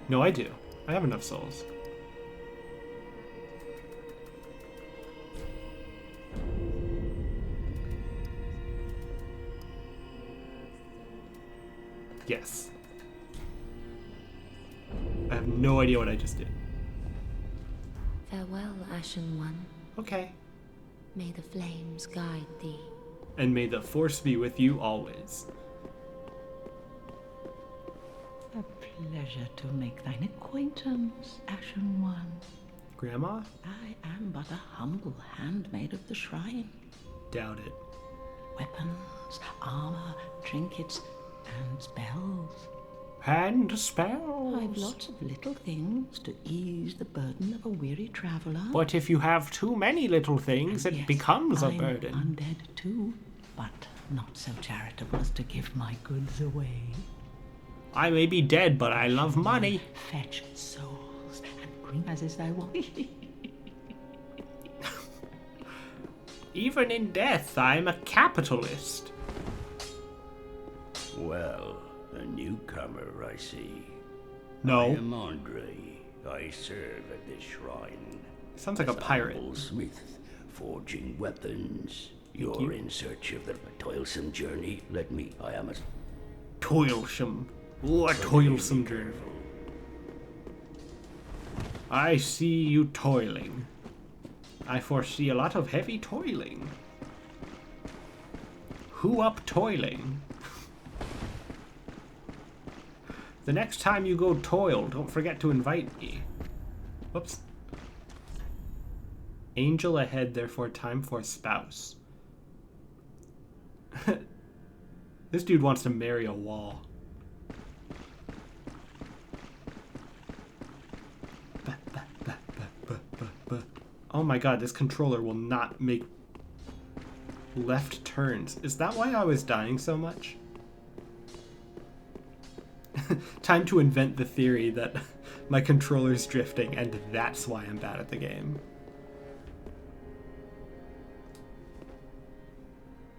No, I do. I have enough souls. Yes. I have no idea what I just did. Farewell, Ashen One. Okay. May the flames guide thee. And may the force be with you always. A pleasure to make thine acquaintance, Ashen One. Grandma? I am but a humble handmaid of the shrine. Doubt it. Weapons, armor, trinkets, and spells. And spells. I've lots of little things to ease the burden of a weary traveler. But if you have too many little things, And it yes, becomes a I'm burden. undead too, but not so charitable as to give my goods away. I may be dead, but I love money. Fetch souls and bring as I want. Even in death, I'm a capitalist. Well, a newcomer, I see. I No. am Andre. I serve at this shrine. Sounds like a As pirate. humble smith, forging weapons. you. You're in search of the toilsome journey. I am a Toilsome. Oh, a toilsome journey. I see you toiling. I foresee a lot of heavy toiling. Who up toiling? The next time you go toil, don't forget to invite me. Whoops. Angel ahead, therefore time for spouse. This dude wants to marry a wall. Oh my god, this controller will not make left turns. Is that why I was dying so much? Time to invent the theory that my controller's drifting and that's why I'm bad at the game.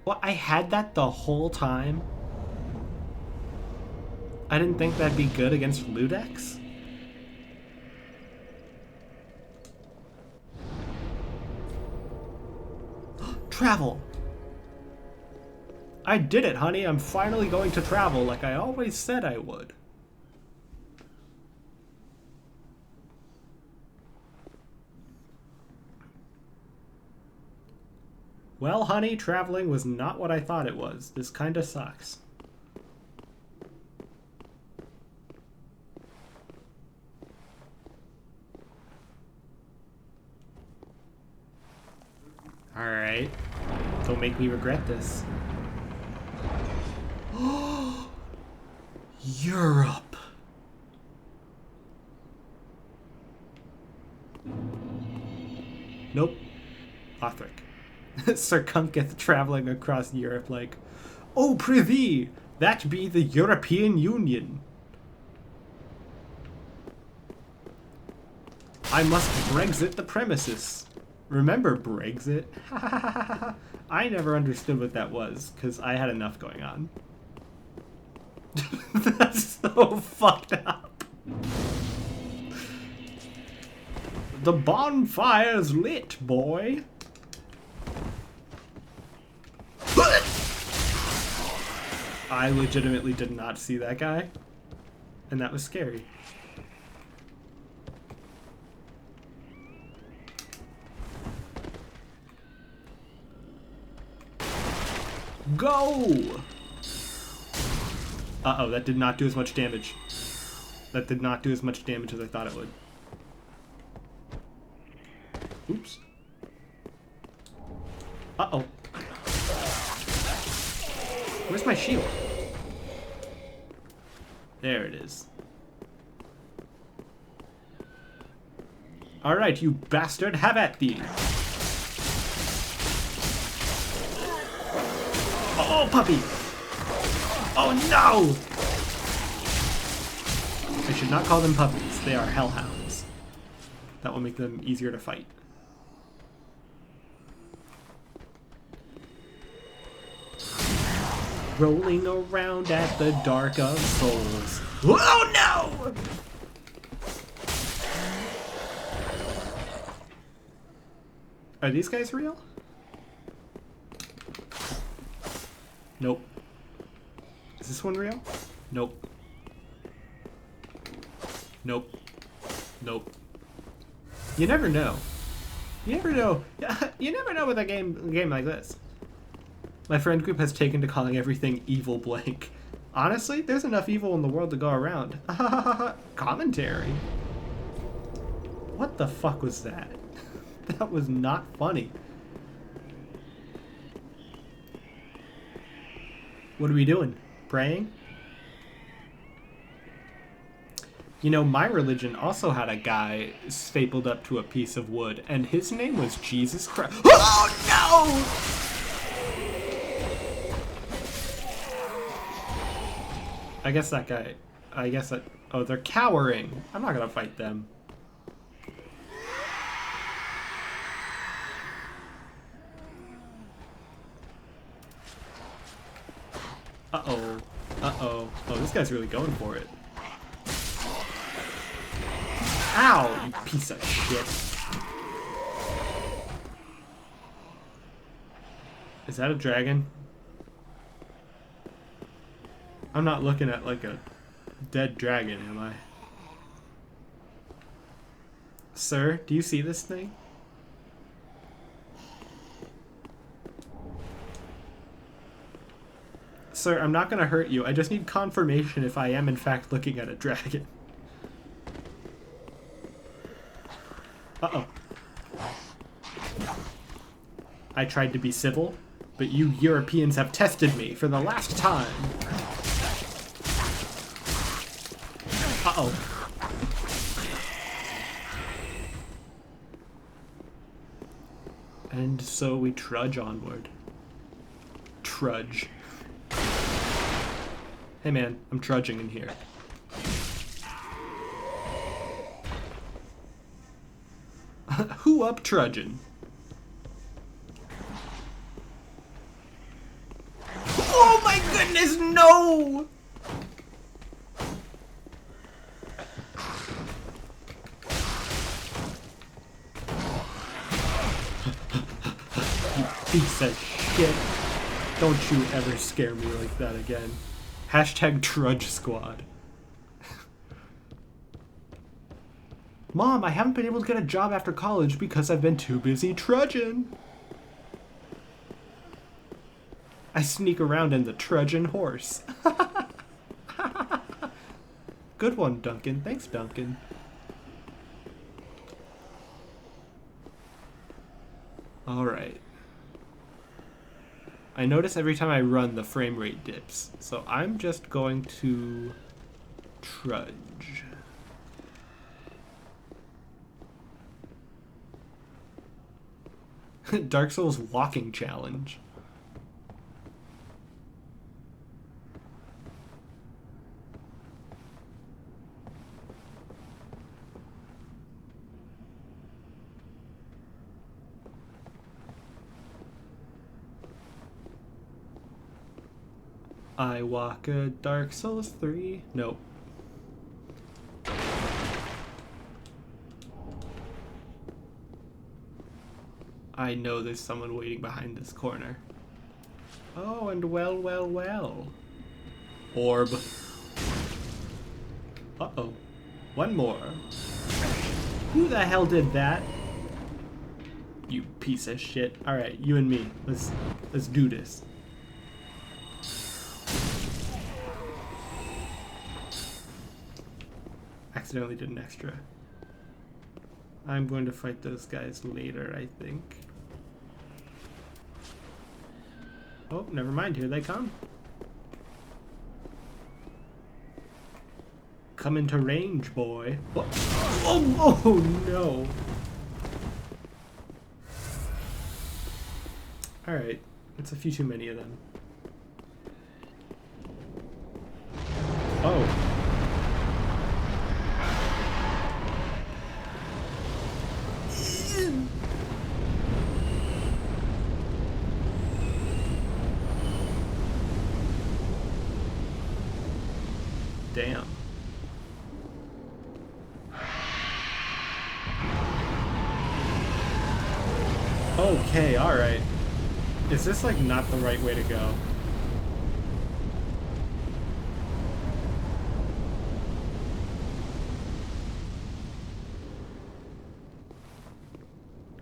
What, I had that the whole time? I didn't think that'd be good against Ludex? Travel! I did it, honey. I'm finally going to travel like I always said I would. Well, honey, traveling was not what I thought it was. This kinda sucks. Alright. Don't make me regret this. Europe. Nope. Lothric. Sir Kunketh traveling across Europe like, "Oh, prithee, that be the European Union. I must Brexit the premises." Remember Brexit? I never understood what that was, because I had enough going on. That's so fucked up. The bonfire's lit, boy. I legitimately did not see that guy, and that was scary. Go! Uh-oh, that did not do as much damage. That did not do as much damage as I thought it would. Oops. Uh-oh. Where's my shield? There it is. Alright, you bastard, have at thee! Oh, puppy! Oh, no! I should not call them puppies. They are hellhounds. That will make them easier to fight. Rolling around at the dark of souls. Oh, no! Are these guys real? Nope. Is this one real? Nope. Nope. Nope. You never know. You never know. You never know with a game like this. My friend group has taken to calling everything evil blank. Honestly, there's enough evil in the world to go around. Commentary. What the fuck was that? That was not funny. What are we doing? Praying? You know, my religion also had a guy stapled up to a piece of wood, and his name was Jesus Christ. Oh, no! I guess that guy... Oh, they're cowering. I'm not gonna fight them. Uh-oh. Uh-oh. Oh, this guy's really going for it. Ow, you piece of shit. Is that a dragon? I'm not looking at like a dead dragon, am I? Sir, do you see this thing? Sir, I'm not gonna hurt you. I just need confirmation if I am in fact looking at a dragon. Uh-oh. I tried to be civil, but you Europeans have tested me for the last time. Uh-oh. And so we trudge onward. Trudge. Hey man, I'm trudging in here. Who up trudging? Oh my goodness, no! You piece of shit. Don't you ever scare me like that again. Hashtag Trudge Squad. Mom, I haven't been able to get a job after college because I've been too busy trudging. I sneak around in the Trojan horse. Good one, Duncan. Thanks, Duncan. Alright. I notice every time I run the frame rate dips, so I'm just going to trudge. Dark Souls walking challenge. I walk a Dark Souls 3. Nope. I know there's someone waiting behind this corner. Oh, and well, well, well. Orb. Uh-oh. One more. Who the hell did that? You piece of shit. Alright, you and me. Let's do this. Accidentally did an extra. I'm going to fight those guys later, I think. Oh, never mind. Here they come. Come into range, boy. What? Oh, oh no. Alright. It's a few too many of them. Oh. Damn. Okay, alright. Is this like not the right way to go?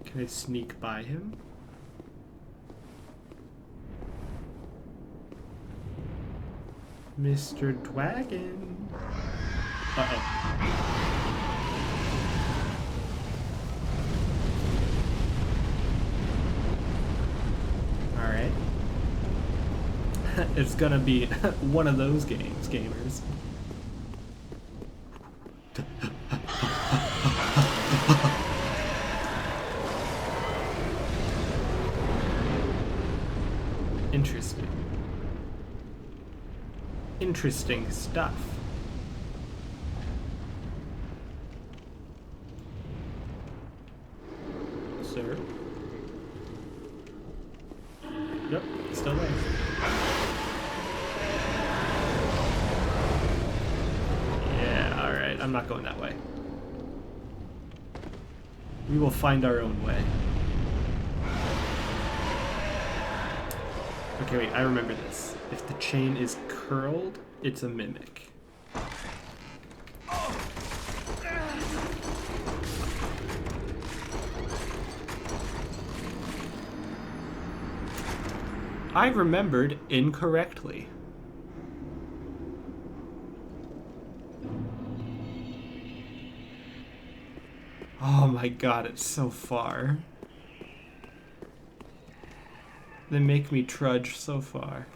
Can I sneak by him? Mr. Dwagon. Uh-oh. Alright. It's gonna be one of those games, gamers. Interesting. Interesting stuff. Sir? Yep, still there. Yeah, alright, I'm not going that way. We will find our own way. Okay, wait, I remember this. If the chain is curled, it's a mimic. I remembered incorrectly. Oh my god, it's so far. They make me trudge so far.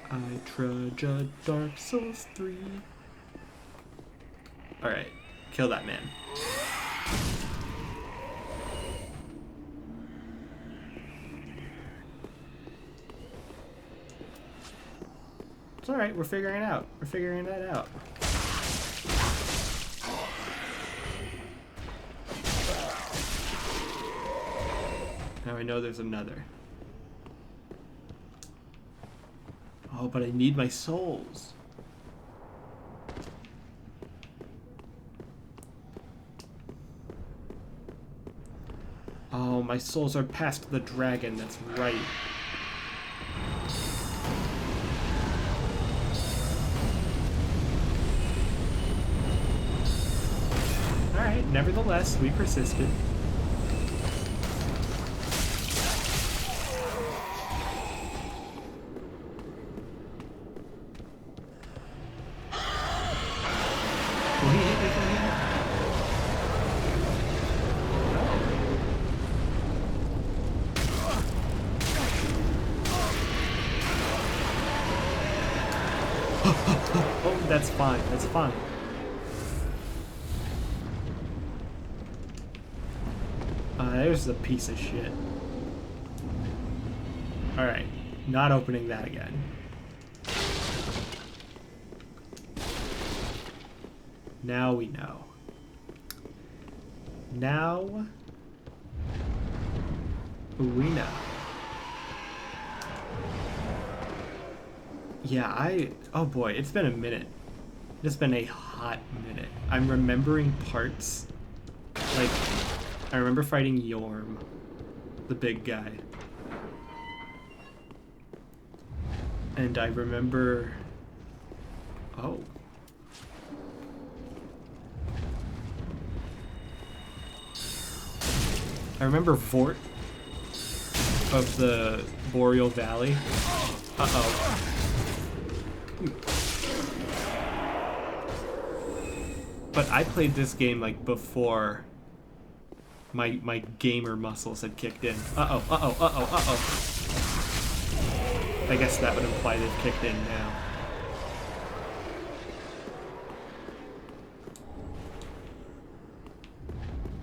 I trudge a Dark Souls 3. Alright, kill that man. It's alright, we're figuring it out. We're figuring that out. Now I know there's another. Oh, but I need my souls. Oh, my souls are past the dragon, that's right. Alright, nevertheless, we persisted. Will he hit me from here? Oh, that's fine. That's fine. There's a piece of shit. Alright. Not opening that again. Now we know. Now we know. Yeah, oh boy, it's been a minute. It's been a hot minute. I'm remembering parts. Like, I remember fighting Yorm, the big guy. And I remember... Oh. I remember Vort of the Boreal Valley. Uh-oh. But I played this game like before my gamer muscles had kicked in. Uh-oh, uh-oh, uh-oh, uh-oh. I guess that would imply they've kicked in now.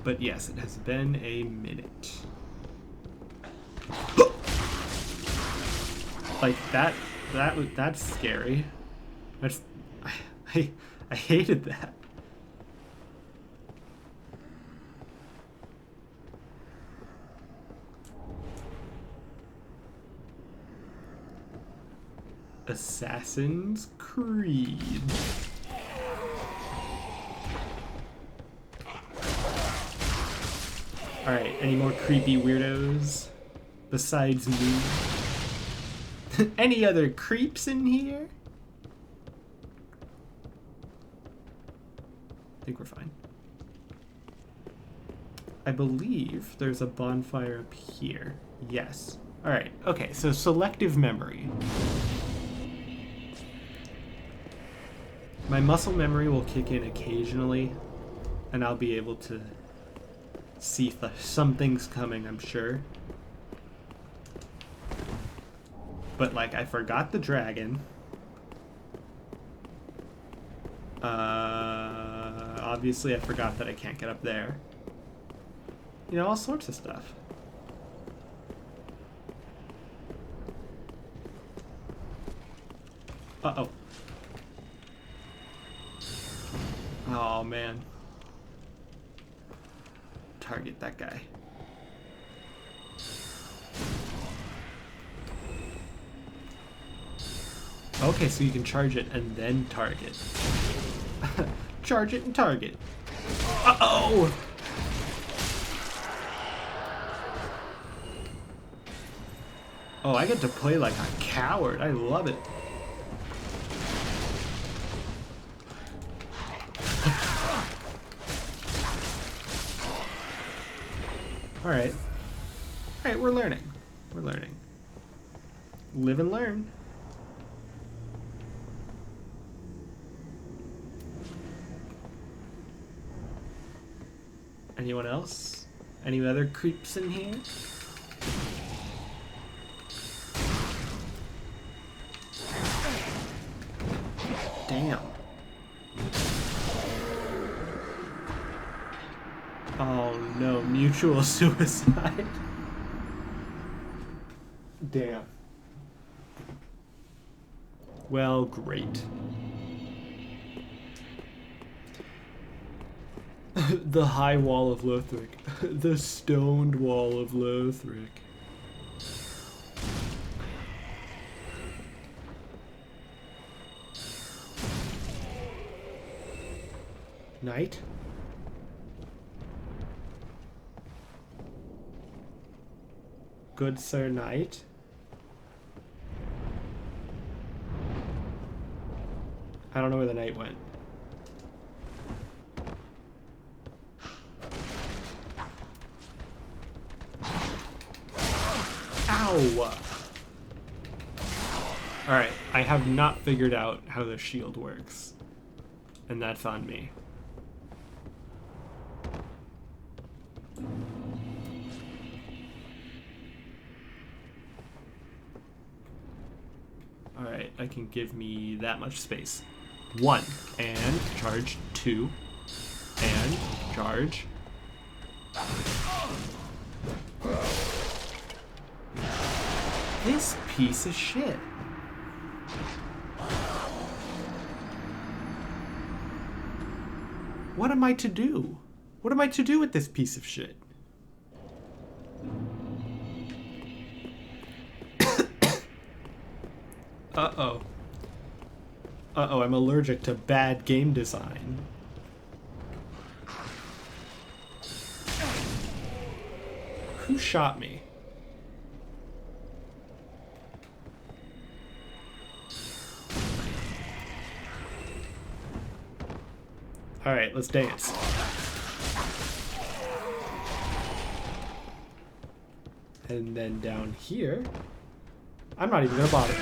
But yes, it has been a minute. Like that's scary. I hated that. Assassin's Creed. Alright, any more creepy weirdos besides me? Any other creeps in here? I think we're fine. I believe there's a bonfire up here. Yes. Alright, okay, so selective memory. My muscle memory will kick in occasionally, and I'll be able to see something's coming, I'm sure. But, like, I forgot the dragon. Obviously I forgot that I can't get up there. You know, all sorts of stuff. Uh-oh. Oh, man. Target that guy. Okay, so you can charge it and then target. Charge it and target. Uh-oh! Oh, I get to play like a coward. I love it. Alright. Alright, we're learning. We're learning. Live and learn. Anyone else? Any other creeps in here? Damn. Oh no, mutual suicide. Damn. Well, great. The high wall of Lothric. The stoned wall of Lothric. Knight? Good Sir Knight? I don't know where the knight went. Ow! Alright, I have not figured out how the shield works. And that's on me. Alright, I can give me that much space. 1, and charge. 2, and charge. This piece of shit. What am I to do? What am I to do with this piece of shit? Uh-oh. Uh-oh, I'm allergic to bad game design. Who shot me? Alright, let's dance. And then down here, I'm not even gonna bother.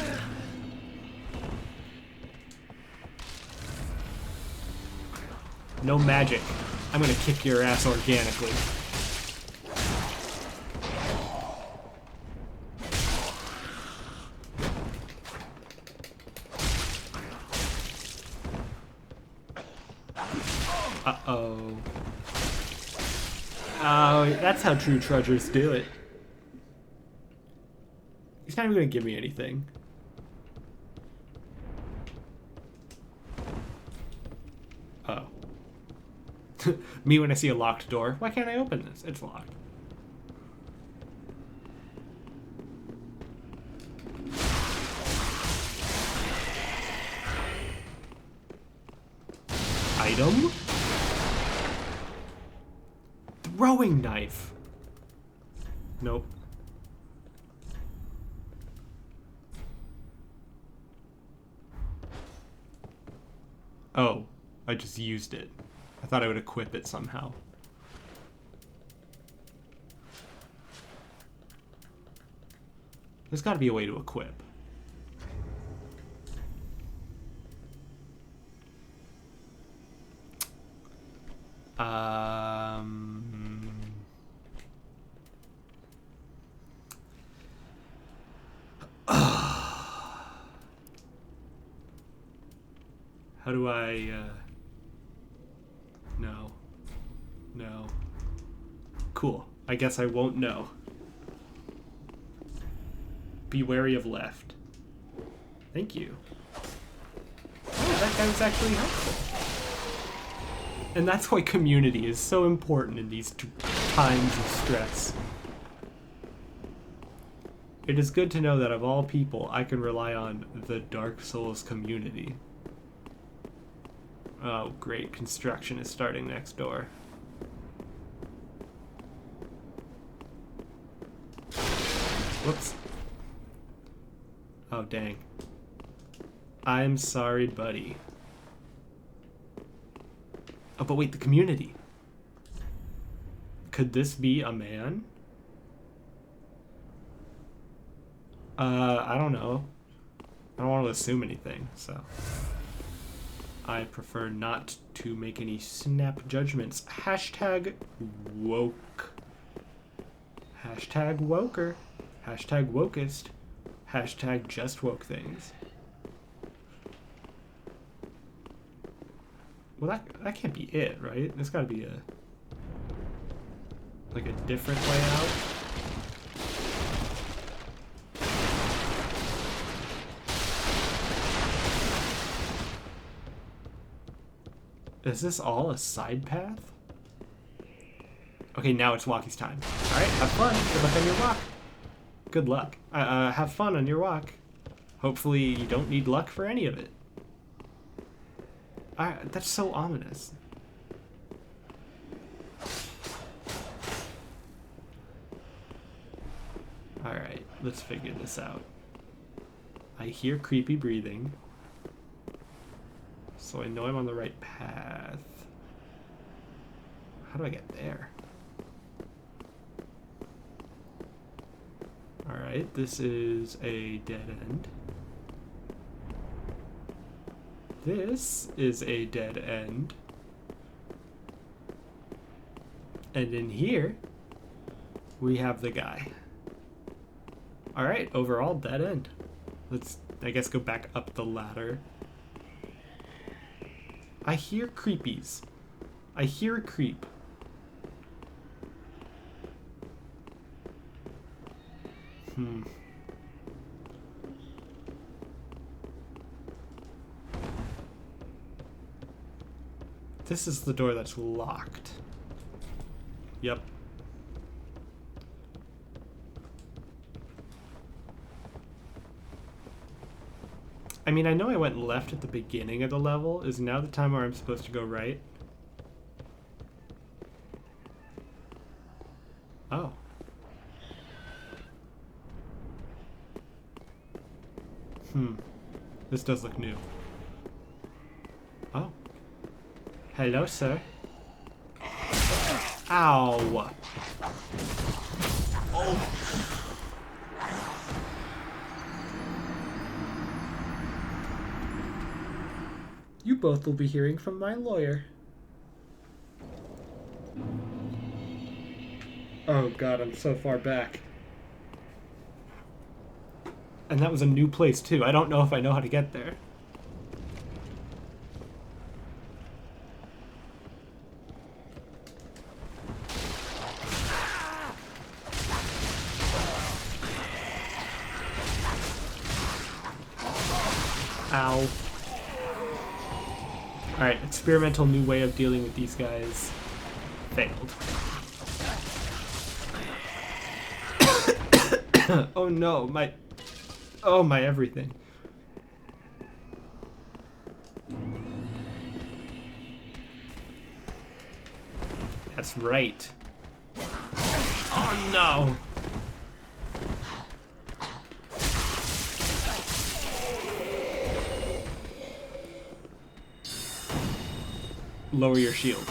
No magic. I'm gonna kick your ass organically. Uh-oh. Oh, that's how true trudgers do it. He's not even gonna give me anything. Oh. Me when I see a locked door. Why can't I open this? It's locked. Item? Throwing knife. Nope. Oh, I just used it. I thought I would equip it somehow. There's got to be a way to equip. How do I, no. No. Cool. I guess I won't know. Be wary of left. Thank you. Oh, that guy was actually helpful. And that's why community is so important in these times of stress. It is good to know that of all people, I can rely on the Dark Souls community. Oh, great. Construction is starting next door. Whoops. Oh, dang. I'm sorry, buddy. Oh, but wait, the community. Could this be a man? I don't know. I don't want to assume anything, so... I prefer not to make any snap judgments. Hashtag woke. Hashtag woker. Hashtag wokest. Hashtag just woke things. Well, that can't be it, right? There's gotta be like a different layout. Is this all a side path? Okay, now it's walkie's time. Alright, have fun. Good luck on your walk. Good luck. Have fun on your walk. Hopefully you don't need luck for any of it. That's so ominous. Alright, let's figure this out. I hear creepy breathing. So I know I'm on the right path. How do I get there? Alright. Alright, this is a dead end. This is a dead end. And in here, we have the guy. Alright, overall, dead end. Let's, I guess, go back up the ladder. I hear creepies. I hear a creep. This is the door that's locked. Yep. I mean, I know I went left at the beginning of the level. Is now the time where I'm supposed to go right? Oh. This does look new. Oh. Hello, sir. Ow. Oh. You both will be hearing from my lawyer. Oh god, I'm so far back. And that was a new place too. I don't know if I know how to get there. Ow. Alright, experimental new way of dealing with these guys. Failed. Oh no, my... Oh, my everything. That's right. Oh no! Lower your shield.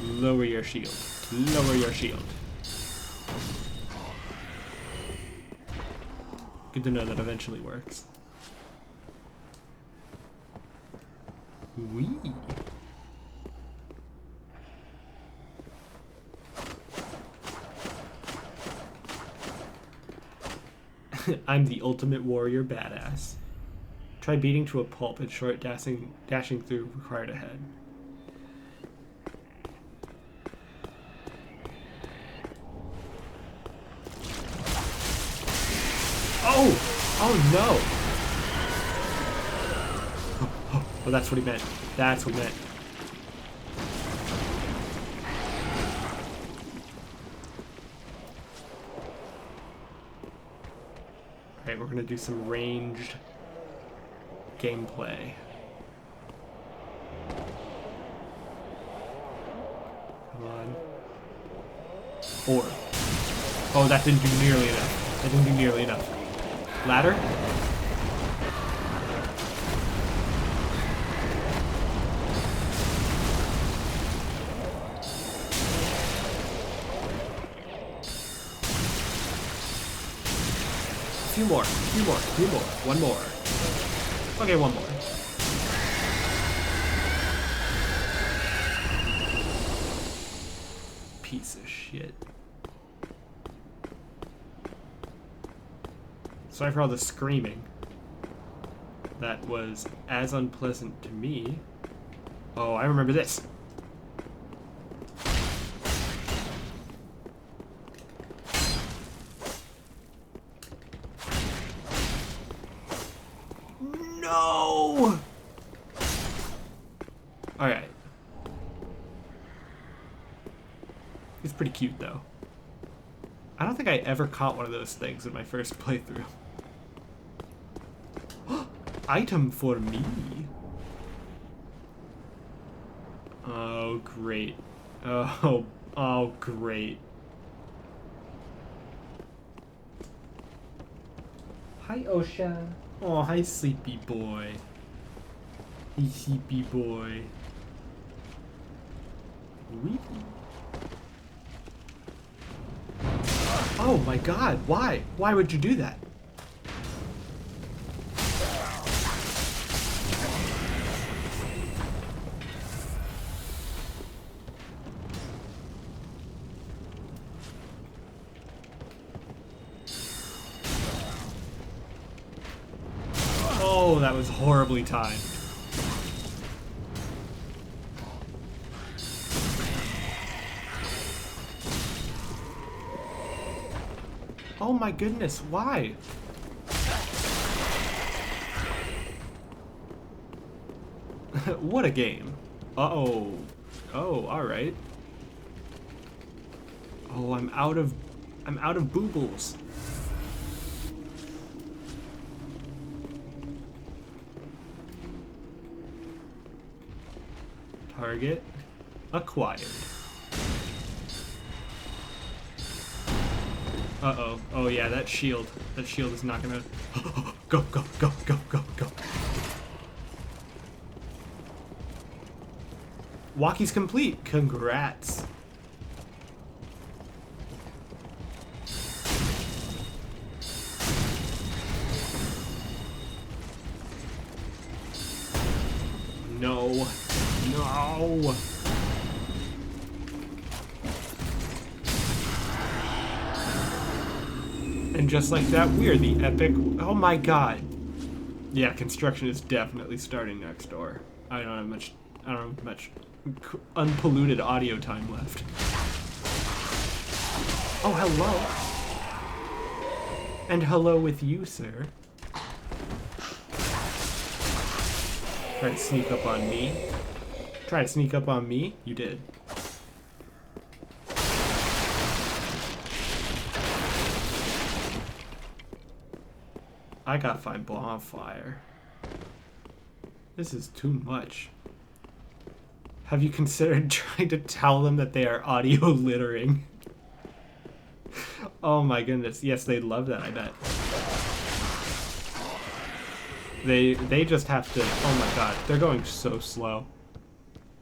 Lower your shield. Lower your shield. Good to know that eventually works. Wee. I'm the ultimate warrior badass. Try beating to a pulp and short dashing through required ahead. Oh! Oh no! Oh, that's what he meant. That's what he meant. Alright, we're gonna do some ranged gameplay. Come on. Or. Oh, that didn't do nearly enough. That didn't do nearly enough. Ladder? Few more. One more. Okay, one more. Piece of shit. Sorry for all the screaming. That was as unpleasant to me. Oh, I remember this. No! Alright. He's pretty cute, though. I don't think I ever caught one of those things in my first playthrough. Item for me. Oh, great. Oh, great. Hi, Osha. Oh, hi, sleepy boy. Hey, sleepy boy. Wee. Oh my god, why? Why would you do that? Oh, that was horribly timed. Oh my goodness, why? What a game. Uh-oh. Oh, alright. Oh, I'm out of boobles. Target acquired. Uh-oh. Oh yeah, that shield. That shield is not gonna... Go, go, go, go, go, go. Walkie's complete. Congrats. No. No. And just like that, we're the epic... Oh my god. Yeah, construction is definitely starting next door. I don't have much unpolluted audio time left. Oh, hello. And hello with you, sir. Try to sneak up on me. Try to sneak up on me? You did. I gotta find bonfire. This is too much. Have you considered trying to tell them that they are audio littering? Oh my goodness. Yes, they'd love that, I bet. They just have to... Oh my god, they're going so slow.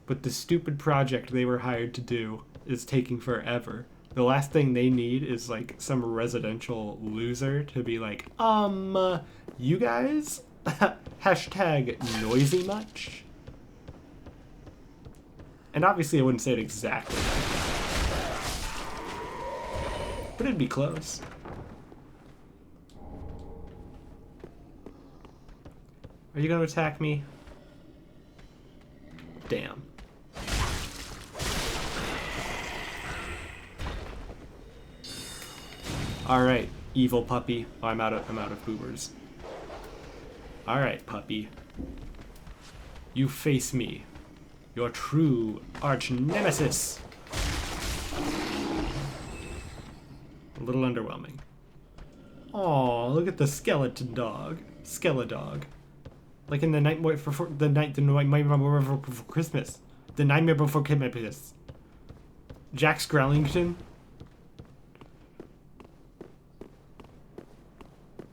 But the stupid project they were hired to do is taking forever. The last thing they need is like some residential loser to be like, you guys? Hashtag noisy much? And obviously I wouldn't say it exactly like that. But it'd be close. Are you gonna attack me? Damn. Alright, evil puppy. Oh, I'm out of boobers. Alright, puppy. You face me. Your true arch nemesis. A little underwhelming. Aw, look at the skeleton dog. Skeledog. Like in the Nightmare Before Christmas. The Nightmare Before Christmas. Jack Skellington.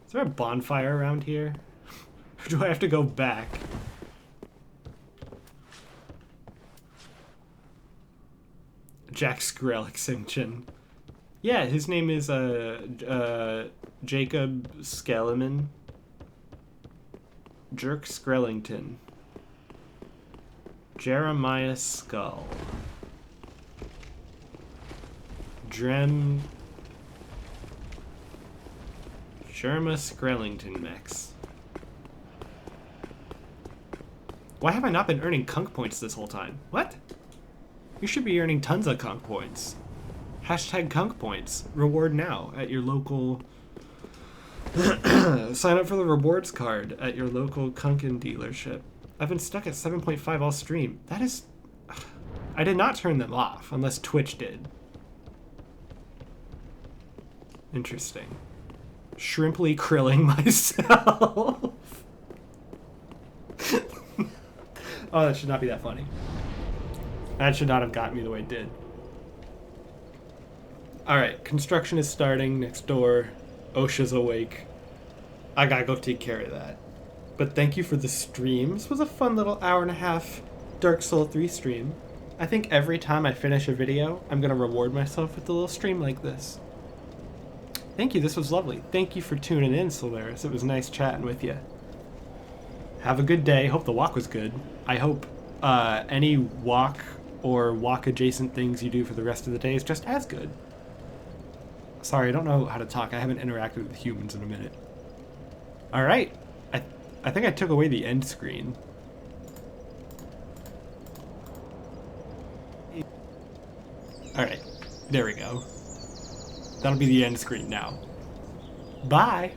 Is there a bonfire around here? Or do I have to go back? Jack Skellington. Yeah, his name is Jacob Skelliman. Jerk Skellington. Jeremiah Skull. Jerma Skellington mix. Why have I not been earning conch points this whole time? What? You should be earning tons of conch points. Hashtag conch points. Reward now at your local... Sign up for the rewards card at your local Kunkin dealership. I've been stuck at 7.5 all stream. That is... I did not turn them off, unless Twitch did. Interesting. Shrimply krilling myself. Oh, that should not be that funny. That should not have gotten me the way it did. Alright, construction is starting next door. OSHA's awake. I gotta go take care of that. But thank you for the stream. This was a fun little hour-and-a-half Dark Soul 3 stream. I think every time I finish a video, I'm gonna reward myself with a little stream like this. Thank you, this was lovely. Thank you for tuning in, Solaris. It was nice chatting with you. Have a good day. Hope the walk was good. I hope any walk or walk-adjacent things you do for the rest of the day is just as good. Sorry, I don't know how to talk. I haven't interacted with humans in a minute. Alright. I think I took away the end screen. Alright, there we go. That'll be the end screen now. Bye!